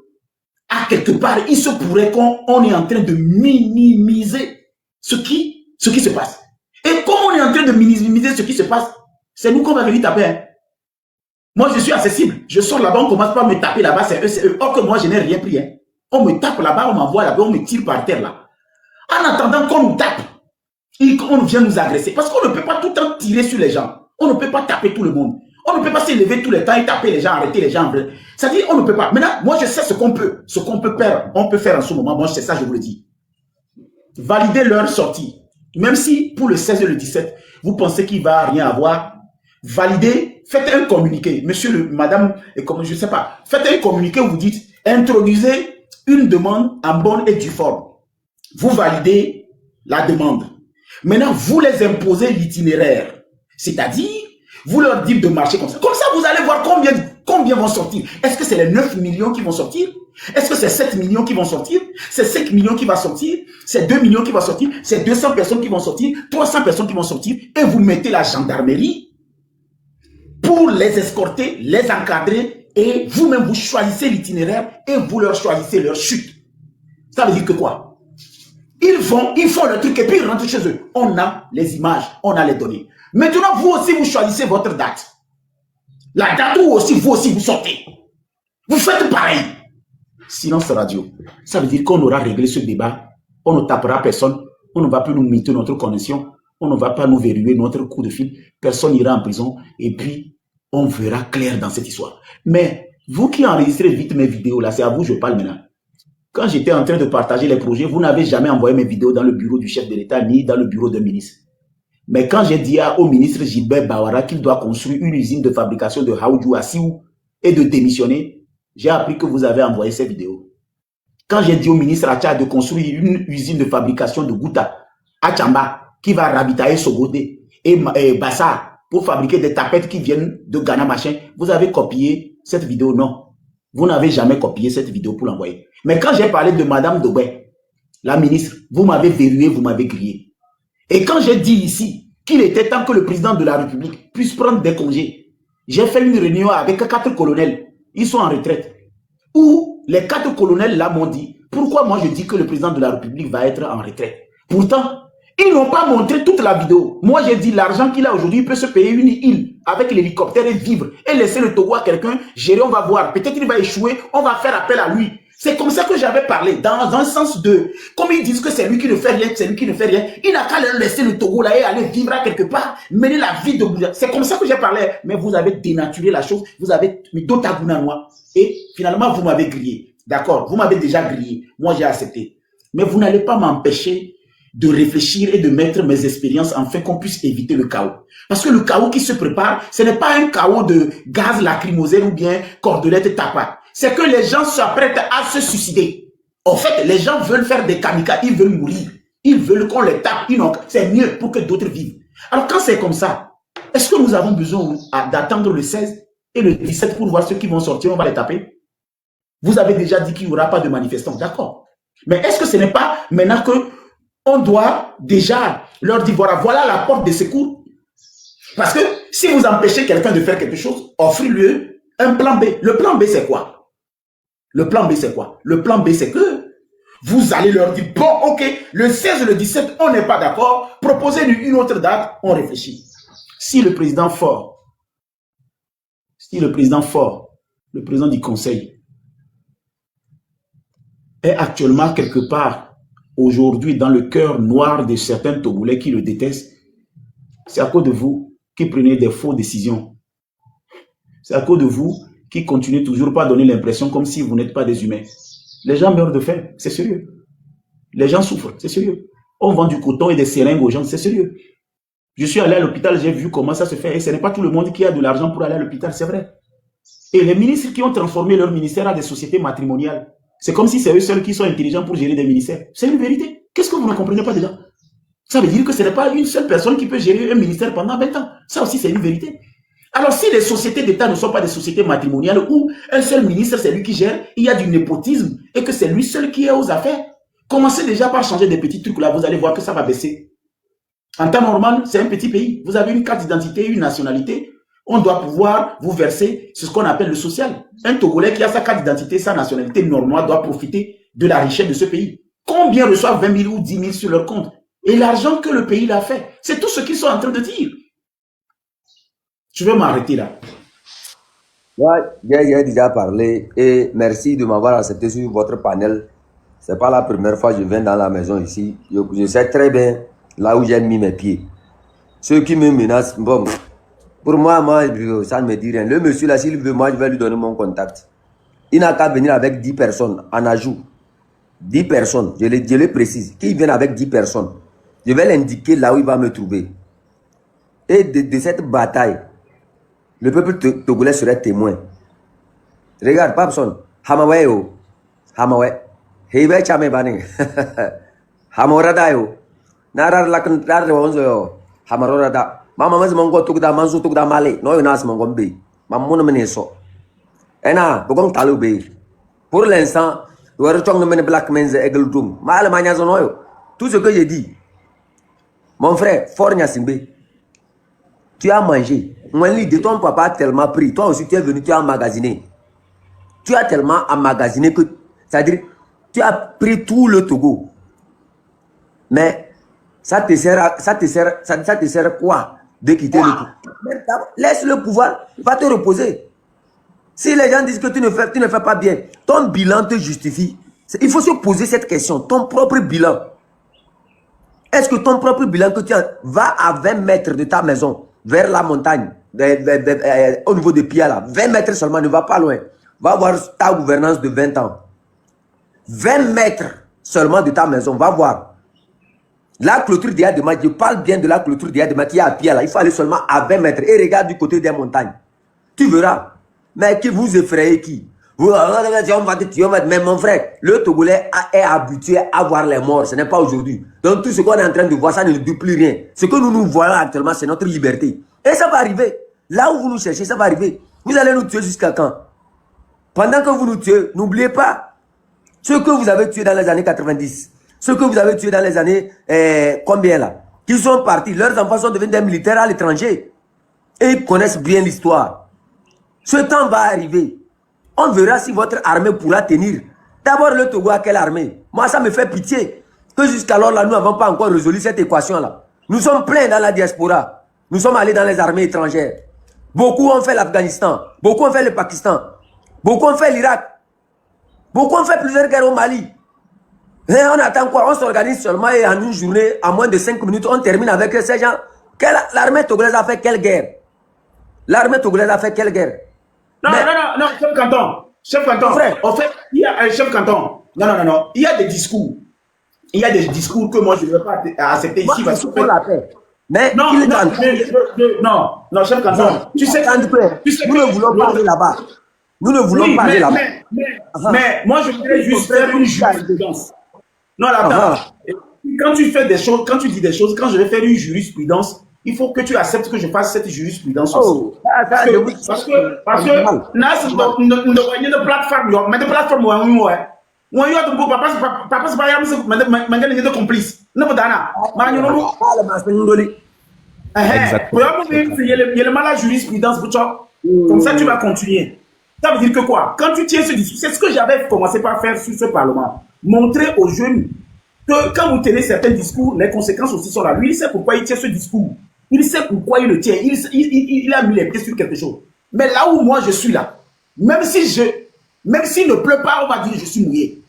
à quelque part, il se pourrait qu'on est en train de minimiser ce qui se passe. Et comme on est en train de minimiser ce qui se passe, c'est nous qu'on va venir taper. Hein. Moi, je suis accessible. Je sors là-bas, on commence par me taper là-bas, c'est eux. Or que moi, je n'ai rien pris. Hein. On me tape là-bas, on m'envoie là-bas, on me tire par terre là. En attendant qu'on nous tape, on vient nous agresser. Parce qu'on ne peut pas tout le temps tirer sur les gens. On ne peut pas taper tout le monde. On ne peut pas s'élever tout le temps et taper les gens, arrêter les gens. C'est-à-dire, on ne peut pas. Maintenant, moi, je sais ce qu'on peut faire. On peut faire en ce moment. Moi, c'est ça, je vous le dis. Valider leur sortie. Même si, pour le 16 et le 17, vous pensez qu'il ne va rien avoir, validez, faites un communiqué. Monsieur, madame, comme je ne sais pas, faites un communiqué où vous dites, introduisez une demande en bonne et due forme. Vous validez la demande. Maintenant, vous les imposez l'itinéraire. C'est-à-dire, vous leur dites de marcher comme ça. Comme ça, vous allez voir combien vont sortir. Est-ce que c'est les 9 millions qui vont sortir? Est-ce que c'est 7 millions qui vont sortir? C'est 5 millions qui vont sortir? C'est 2 millions qui vont sortir? C'est 200 personnes qui vont sortir? 300 personnes qui vont sortir? Et vous mettez la gendarmerie pour les escorter, les encadrer et vous-même, vous choisissez l'itinéraire et vous leur choisissez leur chute. Ça veut dire que quoi? Ils font le truc et puis ils rentrent chez eux. On a les images, on a les données. Maintenant, vous aussi, vous choisissez votre date. La date où aussi, vous sortez. Vous faites pareil. Silence radio. Ça veut dire qu'on aura réglé ce débat. On ne tapera personne. On ne va plus nous myther notre connexion. On ne va pas nous verrouiller notre coup de fil. Personne n'ira en prison. Et puis, on verra clair dans cette histoire. Mais vous qui enregistrez vite mes vidéos, là, c'est à vous que je parle maintenant. Quand j'étais en train de partager les projets, vous n'avez jamais envoyé mes vidéos dans le bureau du chef de l'État ni dans le bureau d'un ministre. Mais quand j'ai dit au ministre Gilbert Bawara qu'il doit construire une usine de fabrication de Haoudjou à Siou et de démissionner, j'ai appris que vous avez envoyé ces vidéos. Quand j'ai dit au ministre Acha de construire une usine de fabrication de Gouta à Tchamba qui va ravitailler Sogodé et Bassa pour fabriquer des tapettes qui viennent de Ghana machin, vous avez copié cette vidéo? Non. Vous n'avez jamais copié cette vidéo pour l'envoyer. Mais quand j'ai parlé de Madame Dobé, la ministre, vous m'avez verrouillé, vous m'avez grillé. Et quand j'ai dit ici qu'il était temps que le président de la République puisse prendre des congés, j'ai fait une réunion avec 4 colonels. Ils sont en retraite. Où les 4 colonels là m'ont dit, pourquoi moi je dis que le président de la République va être en retraite? Pourtant, ils n'ont pas montré toute la vidéo. Moi j'ai dit, l'argent qu'il a aujourd'hui, il peut se payer une île avec l'hélicoptère et vivre. Et laisser le Togo à quelqu'un gérer, on va voir. Peut-être qu'il va échouer, on va faire appel à lui. C'est comme ça que j'avais parlé, dans un sens de, comme ils disent que c'est lui qui ne fait rien, c'est lui qui ne fait rien, il n'a qu'à leur laisser le Togo là et aller vivre à quelque part, mener la vie de Bouddha. C'est comme ça que j'ai parlé, mais vous avez dénaturé la chose, vous avez mis d'autres à moi, et finalement vous m'avez grillé. D'accord, vous m'avez déjà grillé, moi j'ai accepté. Mais vous n'allez pas m'empêcher de réfléchir et de mettre mes expériences afin qu'on puisse éviter le chaos. Parce que le chaos qui se prépare, ce n'est pas un chaos de gaz lacrymogène ou bien cordelette tapas. C'est que les gens s'apprêtent à se suicider. En fait, les gens veulent faire des kamikazes, ils veulent mourir. Ils veulent qu'on les tape. C'est mieux pour que d'autres vivent. Alors quand c'est comme ça, est-ce que nous avons besoin d'attendre le 16 et le 17 pour voir ceux qui vont sortir, on va les taper? Vous avez déjà dit qu'il n'y aura pas de manifestants, d'accord. Mais est-ce que ce n'est pas maintenant que on doit déjà leur dire, voilà la porte de secours? Parce que si vous empêchez quelqu'un de faire quelque chose, offrez-lui un plan B. Le plan B, c'est quoi? Le plan B, c'est quoi? Le plan B, c'est que vous allez leur dire, bon, ok, le 16 et le 17, on n'est pas d'accord, proposez-nous une autre date, on réfléchit. Si le président fort, le président du conseil, est actuellement quelque part, aujourd'hui, dans le cœur noir de certains Togolais qui le détestent, c'est à cause de vous qui prenez des fausses décisions. C'est à cause de vous qui continuez toujours pas à donner l'impression comme si vous n'êtes pas des humains. Les gens meurent de faim, c'est sérieux. Les gens souffrent, c'est sérieux. On vend du coton et des seringues aux gens, c'est sérieux. Je suis allé à l'hôpital, j'ai vu comment ça se fait. Et ce n'est pas tout le monde qui a de l'argent pour aller à l'hôpital, c'est vrai. Et les ministres qui ont transformé leur ministère à des sociétés matrimoniales, c'est comme si c'est eux seuls qui sont intelligents pour gérer des ministères. C'est une vérité. Qu'est-ce que vous ne comprenez pas déjà? Ça veut dire que ce n'est pas une seule personne qui peut gérer un ministère pendant 20 ans. Ça aussi, c'est une vérité. Alors, si les sociétés d'État ne sont pas des sociétés matrimoniales où un seul ministre, c'est lui qui gère, il y a du népotisme et que c'est lui seul qui est aux affaires, commencez déjà par changer des petits trucs là, vous allez voir que ça va baisser. En temps normal, c'est un petit pays. Vous avez une carte d'identité, une nationalité. On doit pouvoir vous verser ce qu'on appelle le social. Un Togolais qui a sa carte d'identité, sa nationalité normale doit profiter de la richesse de ce pays. Combien reçoivent 20 000 ou 10 000 sur leur compte? Et l'argent que le pays l'a fait. C'est tout ce qu'ils sont en train de dire. Je vais m'arrêter là. Ouais, j'ai déjà parlé et merci de m'avoir accepté sur votre panel. Ce n'est pas la première fois que je viens dans la maison ici. Je sais très bien là où j'ai mis mes pieds. Ceux qui me menacent, bon, pour moi, ça ne me dit rien. Le monsieur là, s'il veut, moi, je vais lui donner mon contact. Il n'a qu'à venir avec 10 personnes en ajout. 10 personnes, je le précise. Qu'il vienne avec 10 personnes. Je vais l'indiquer là où il va me trouver. Et de cette bataille, le peuple togolais serait témoin. Regarde, Papson, Hamawe yo, Hamawe, Hebe chame bani, Hamorada yo, Narar lakan dar wonzo yo, Hamarorada. Mama mas mongo tukda mansu tukda male, no yo nas mongo be, mamuna meneso. Ena, bogong talu be. Pour l'instant, le retour de mene black men's eagle doom. Mal mania zonoyo. Tout ce que j'ai dit, mon frère, fort Nyasimbe. Tu as mangé. Mon lit de ton papa a tellement pris. Toi aussi, tu es venu, tu as emmagasiné. Tu as tellement emmagasiné que, c'est-à-dire, tu as pris tout le Togo. Mais, ça te sert quoi de quitter le pouvoir? Laisse le pouvoir, va te reposer. Si les gens disent que tu ne fais pas bien, ton bilan te justifie. Il faut se poser cette question. Ton propre bilan. Est-ce que ton propre bilan que tu as va à 20 mètres de ta maison, vers la montagne, au niveau de Pia, là, 20 mètres seulement, ne va pas loin. Va voir ta gouvernance de 20 ans. 20 mètres seulement de ta maison, va voir. La clôture d'Yadema, je parle bien de la clôture d'Yadema qui est à Pia, là. Il faut aller seulement à 20 mètres et regarde du côté des montagnes. Tu verras. Mais qui vous effrayez qui? On va te tuer, mais mon frère, le Togolais est habitué à voir les morts, ce n'est pas aujourd'hui. Donc tout ce qu'on est en train de voir, ça ne dit plus rien. Ce que nous voyons actuellement, c'est notre liberté. Et ça va arriver. Là où vous nous cherchez, ça va arriver. Vous allez nous tuer jusqu'à quand? Pendant que vous nous tuez, n'oubliez pas ceux que vous avez tués dans les années 90, ceux que vous avez tués dans les années, combien là? Qui sont partis, leurs enfants sont devenus des militaires à l'étranger. Et ils connaissent bien l'histoire. Ce temps va arriver. On verra si votre armée pourra tenir. D'abord, le Togo a quelle armée? Moi, ça me fait pitié. Que jusqu'alors, là, nous n'avons pas encore résolu cette équation-là. Nous sommes pleins dans la diaspora. Nous sommes allés dans les armées étrangères. Beaucoup ont fait l'Afghanistan. Beaucoup ont fait le Pakistan. Beaucoup ont fait l'Irak. Beaucoup ont fait plusieurs guerres au Mali. Et on attend quoi? On s'organise seulement et en une journée, en moins de 5 minutes, on termine avec ces gens. L'armée togolaise a fait quelle guerre? L'armée togolaise a fait quelle guerre? Non, chef canton. Chef canton. Frère, en fait, il y a un chef canton. Non. Il y a des discours. Il y a des discours que moi, je ne veux pas accepter ici. Parce que la paix. Mais non, chef canton. Tu sais nous ne voulons pas aller là-bas. Nous ne voulons pas aller là-bas. Mais moi, je voudrais juste faire une jurisprudence. Non, là-bas. Quand tu fais des choses, quand tu dis des choses, quand je vais faire une jurisprudence, il faut que tu acceptes que je fasse cette jurisprudence aussi. Parce que Nas ne plateforme, mais de plateforme moi yo to papa c'est pas yam mangane de complice. Ne me dana. Ma yo no. Il y a le mal à jurisprudence pour toi. Comme ça tu vas continuer. Ça veut dire que quoi? Quand tu tiens ce discours, c'est ce que j'avais commencé par faire sur ce parlement. Montrer aux jeunes que quand vous tenez certains discours, les conséquences aussi sont là. Lui, il sait pourquoi il tient ce discours. Il sait pourquoi il le tient. Il a mis les pieds sur quelque chose. Mais là où moi je suis là, même s'il ne pleut pas, on va dire je suis mouillé.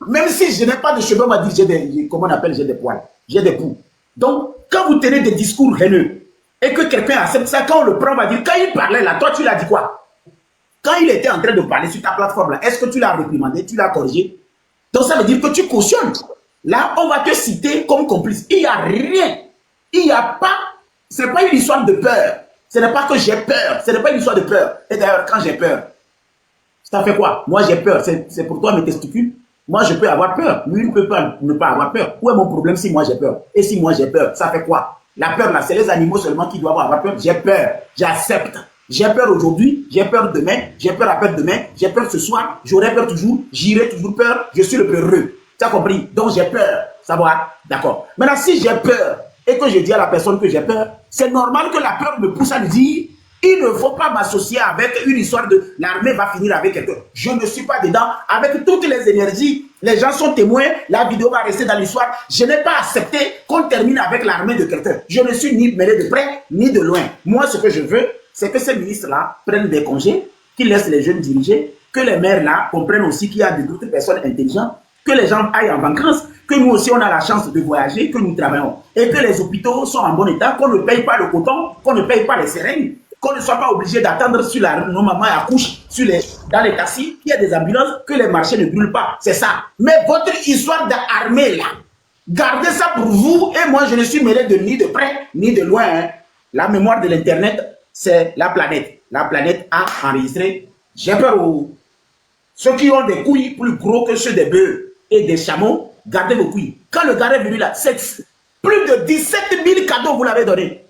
Même si je n'ai pas de cheveux, on va dire j'ai des poils, j'ai des poux. Donc, quand vous tenez des discours haineux et que quelqu'un accepte ça, quand on le prend, on va dire, quand il parlait là, toi tu l'as dit quoi? Quand il était en train de parler sur ta plateforme là, est-ce que tu l'as réprimandé, tu l'as corrigé? Donc ça veut dire que tu cautionnes. Là, on va te citer comme complice. Il n'y a rien. Il n'y a pas, ce n'est pas une histoire de peur. Ce n'est pas que j'ai peur. Ce n'est pas une histoire de peur. Et d'ailleurs, quand j'ai peur, ça fait quoi? Moi, j'ai peur. C'est pour toi mes testicules. Moi, je peux avoir peur. Lui, il ne peut pas ne pas avoir peur. Où est mon problème si moi j'ai peur? Et si moi j'ai peur, ça fait quoi? La peur, là, c'est les animaux seulement qui doivent avoir peur. J'ai peur. J'accepte. J'ai peur aujourd'hui, j'ai peur demain, j'ai peur après-demain, j'ai peur ce soir, j'aurai peur toujours, j'irai toujours peur, je suis le peureux. Tu as compris? Donc j'ai peur. Ça va? D'accord. Maintenant, si j'ai peur et que je dis à la personne que j'ai peur, c'est normal que la peur me pousse à lui dire il ne faut pas m'associer avec une histoire de l'armée va finir avec quelqu'un. Je ne suis pas dedans. Avec toutes les énergies, les gens sont témoins, la vidéo va rester dans l'histoire. Je n'ai pas accepté qu'on termine avec l'armée de quelqu'un. Je ne suis ni mêlé de près, ni de loin. Moi, ce que je veux, c'est que ces ministres-là prennent des congés, qu'ils laissent les jeunes diriger, que les maires-là comprennent aussi qu'il y a d'autres personnes intelligentes, que les gens aillent en vacances, que nous aussi on a la chance de voyager, que nous travaillons. Et que les hôpitaux sont en bon état, qu'on ne paye pas le coton, qu'on ne paye pas les seringues, qu'on ne soit pas obligé d'attendre sur nos mamans accouchent dans les taxis, qu'il y a des ambulances, que les marchés ne brûlent pas. C'est ça. Mais votre histoire d'armée là, gardez ça pour vous et moi je ne suis mêlé de ni de près ni de loin. Hein. La mémoire de l'internet, c'est la planète. La planète a enregistré. J'ai peur aux ceux qui ont des couilles plus gros que ceux des bœufs et des chameaux, gardez vos couilles. Quand le gars est venu là, c'est plus de 17 000 cadeaux vous l'avez donné.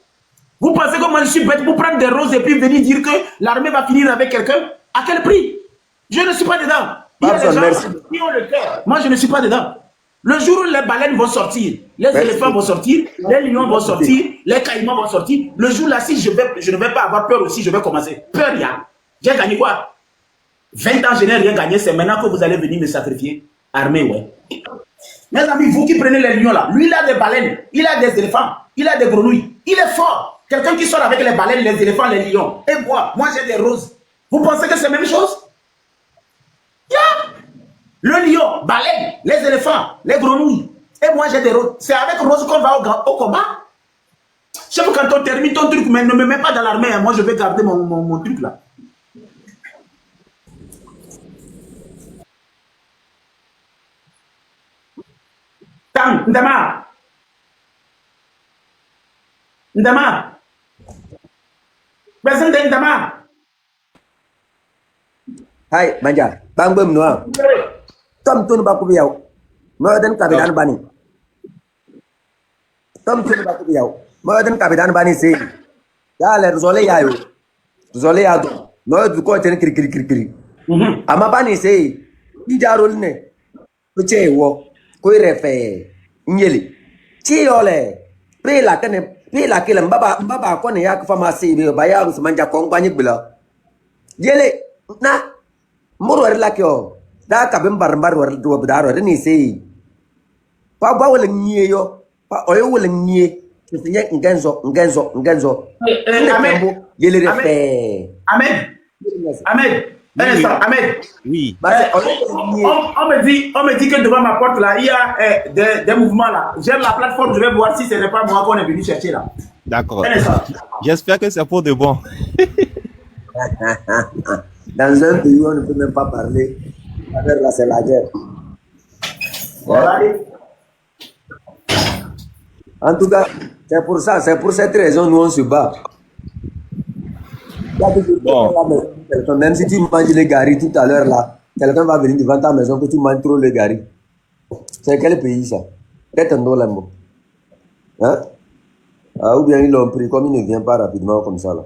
Vous pensez que moi je suis bête pour prendre des roses et puis venir dire que l'armée va finir avec quelqu'un? À quel prix? Je ne suis pas dedans. Il y a des gens qui ont le cœur. Moi je ne suis pas dedans. Le jour où les baleines vont sortir, les éléphants vont sortir, les lions vont sortir, les caïmans vont sortir, le jour là, si je ne vais pas avoir peur aussi, je vais commencer. Peur, il y a. J'ai gagné quoi? 20 ans, je n'ai rien gagné, c'est maintenant que vous allez venir me sacrifier. Armée, ouais. Mes amis, vous qui prenez les lions là, lui il a des baleines, il a des éléphants, il a des grenouilles, il est fort. Quelqu'un qui sort avec les baleines, les éléphants, les lions. Et moi j'ai des roses. Vous pensez que c'est la même chose? Yeah. Le lion, baleine, les éléphants, les grenouilles. Et moi, j'ai des roses. C'est avec roses qu'on va au combat. Je sais que quand on termine ton truc, mais ne me mets pas dans l'armée. Moi, je vais garder mon truc là. Tang, Ndama. Ndama. Président Ndama. Hai, Manja. Bang bum noa. Tom tun ba ku biyaw. Mo den kabidan bani. Tom tun ba ku biyaw. Mo den kabidan bani se. Ya le zole ya yo. Zole ya do. No du ko ten kiri. Ama bani se. Di jarol ne. Ko che wo. Ko refe. Nyeli. Chi yole. Pe la kele mbaba ko ne ya ku famasi be ba ya su manja ko ngbanyi gbila. Yele na murwar lakyo. Da ka bin barbar war do bidaro ni sei pa gwa wala nyie yo pa oyo wala nyie tinye ngenzo Ahmed yele refe Ahmed Oui. On me dit que devant ma porte là il y a des mouvements là. J'aime la plateforme, je vais voir si ce n'est pas moi qu'on est venu chercher là. D'accord. J'espère que c'est pour de bon. Dans un pays où on ne peut même pas parler. Là, c'est la guerre. Voilà. En tout cas, c'est pour ça, c'est pour cette raison nous on se bat. Bon. Même si tu manges les garis tout à l'heure là, quelqu'un va venir devant ta maison que tu manges trop les garis. C'est quel pays ça? Peut-être un dollar. Hein? Ah, ou bien ils l'ont pris comme il ne vient pas rapidement comme ça là.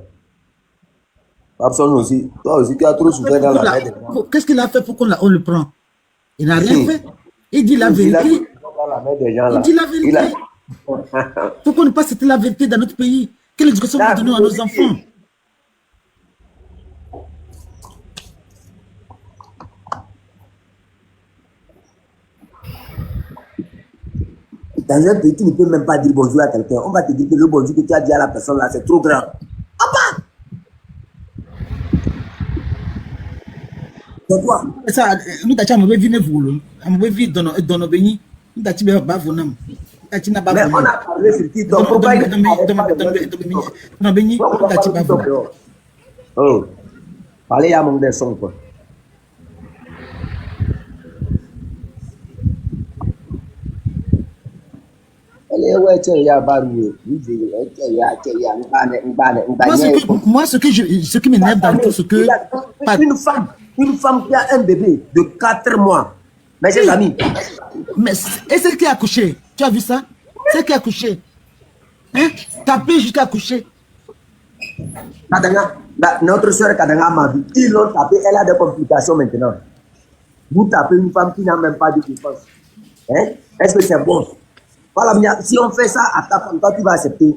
Absolument aussi. Toi aussi, tu as trop souffert dans la tête. Qu'est-ce qu'il a fait pour qu'on le prend? Il n'a rien fait. Il dit la vérité. Il dit la vérité. Pourquoi ne pas citer la vérité dans notre pays? Quelle éducation nous donnons à nos enfants? Dans un pays, tu ne peux même pas dire bonjour à quelqu'un. On va te dire que le bonjour que tu as dit à la personne là, c'est trop grand. Ça, nous t'avons mauvais vie ne voulons. Un mauvais vie dans nos bénis. Nous t'avons pas vous n'aime. Mais on a parlé sur qui donc pourquoi il dans béni. Nous t'avons pas vous. Oh, parlez à mon desson quoi. Moi, ce qui m'énerve dans tout ce que une femme qui a un bébé de 4 mois, mes chers amis. Mais et celle qui a accouché, tu as vu ça? Celle qui a accouché, hein? Tapé jusqu'à accoucher. Notre soeur Kadanga m'a vu, ils l'ont tapé, elle a des complications maintenant. Vous tapez une femme qui n'a même pas de défense. Hein? Est-ce que c'est bon? Voilà, si on fait ça à ta femme, toi tu vas accepter.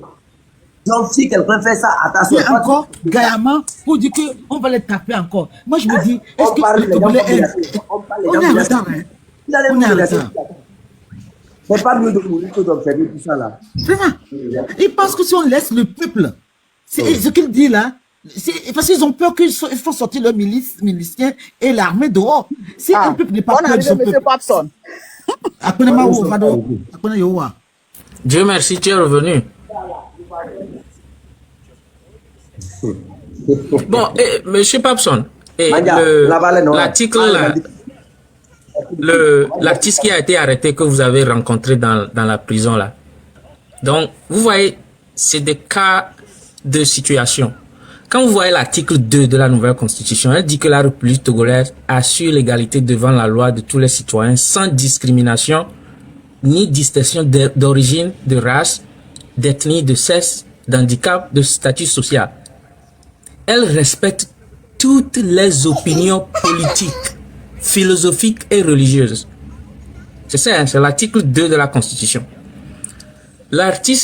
Donc si quelqu'un fait ça à ta soeur, et encore, gaillamment, pour dire qu'on va les taper encore. Moi je me dis, est-ce que le Togolais est... On est en retard, hein? On est en retard. C'est pas mieux de mourir que d'observer tout ça là. Vraiment. Ils pensent que si on laisse le peuple, c'est ce qu'il dit là, parce qu'ils ont peur qu'ils font sortir leurs miliciens et l'armée dehors. Si un peuple n'est pas peur de son peuple. Dieu merci, tu es revenu. Bon, monsieur Papson, l'article là, l'artiste qui a été arrêté que vous avez rencontré dans la prison là. Donc, vous voyez, c'est des cas de situation. Quand vous voyez l'article 2 de la nouvelle constitution, elle dit que la République togolaise assure l'égalité devant la loi de tous les citoyens sans discrimination ni distinction d'origine, de race, d'ethnie, de sexe, d'handicap, de statut social. Elle respecte toutes les opinions politiques, philosophiques et religieuses. C'est ça, c'est l'article 2 de la Constitution. L'artiste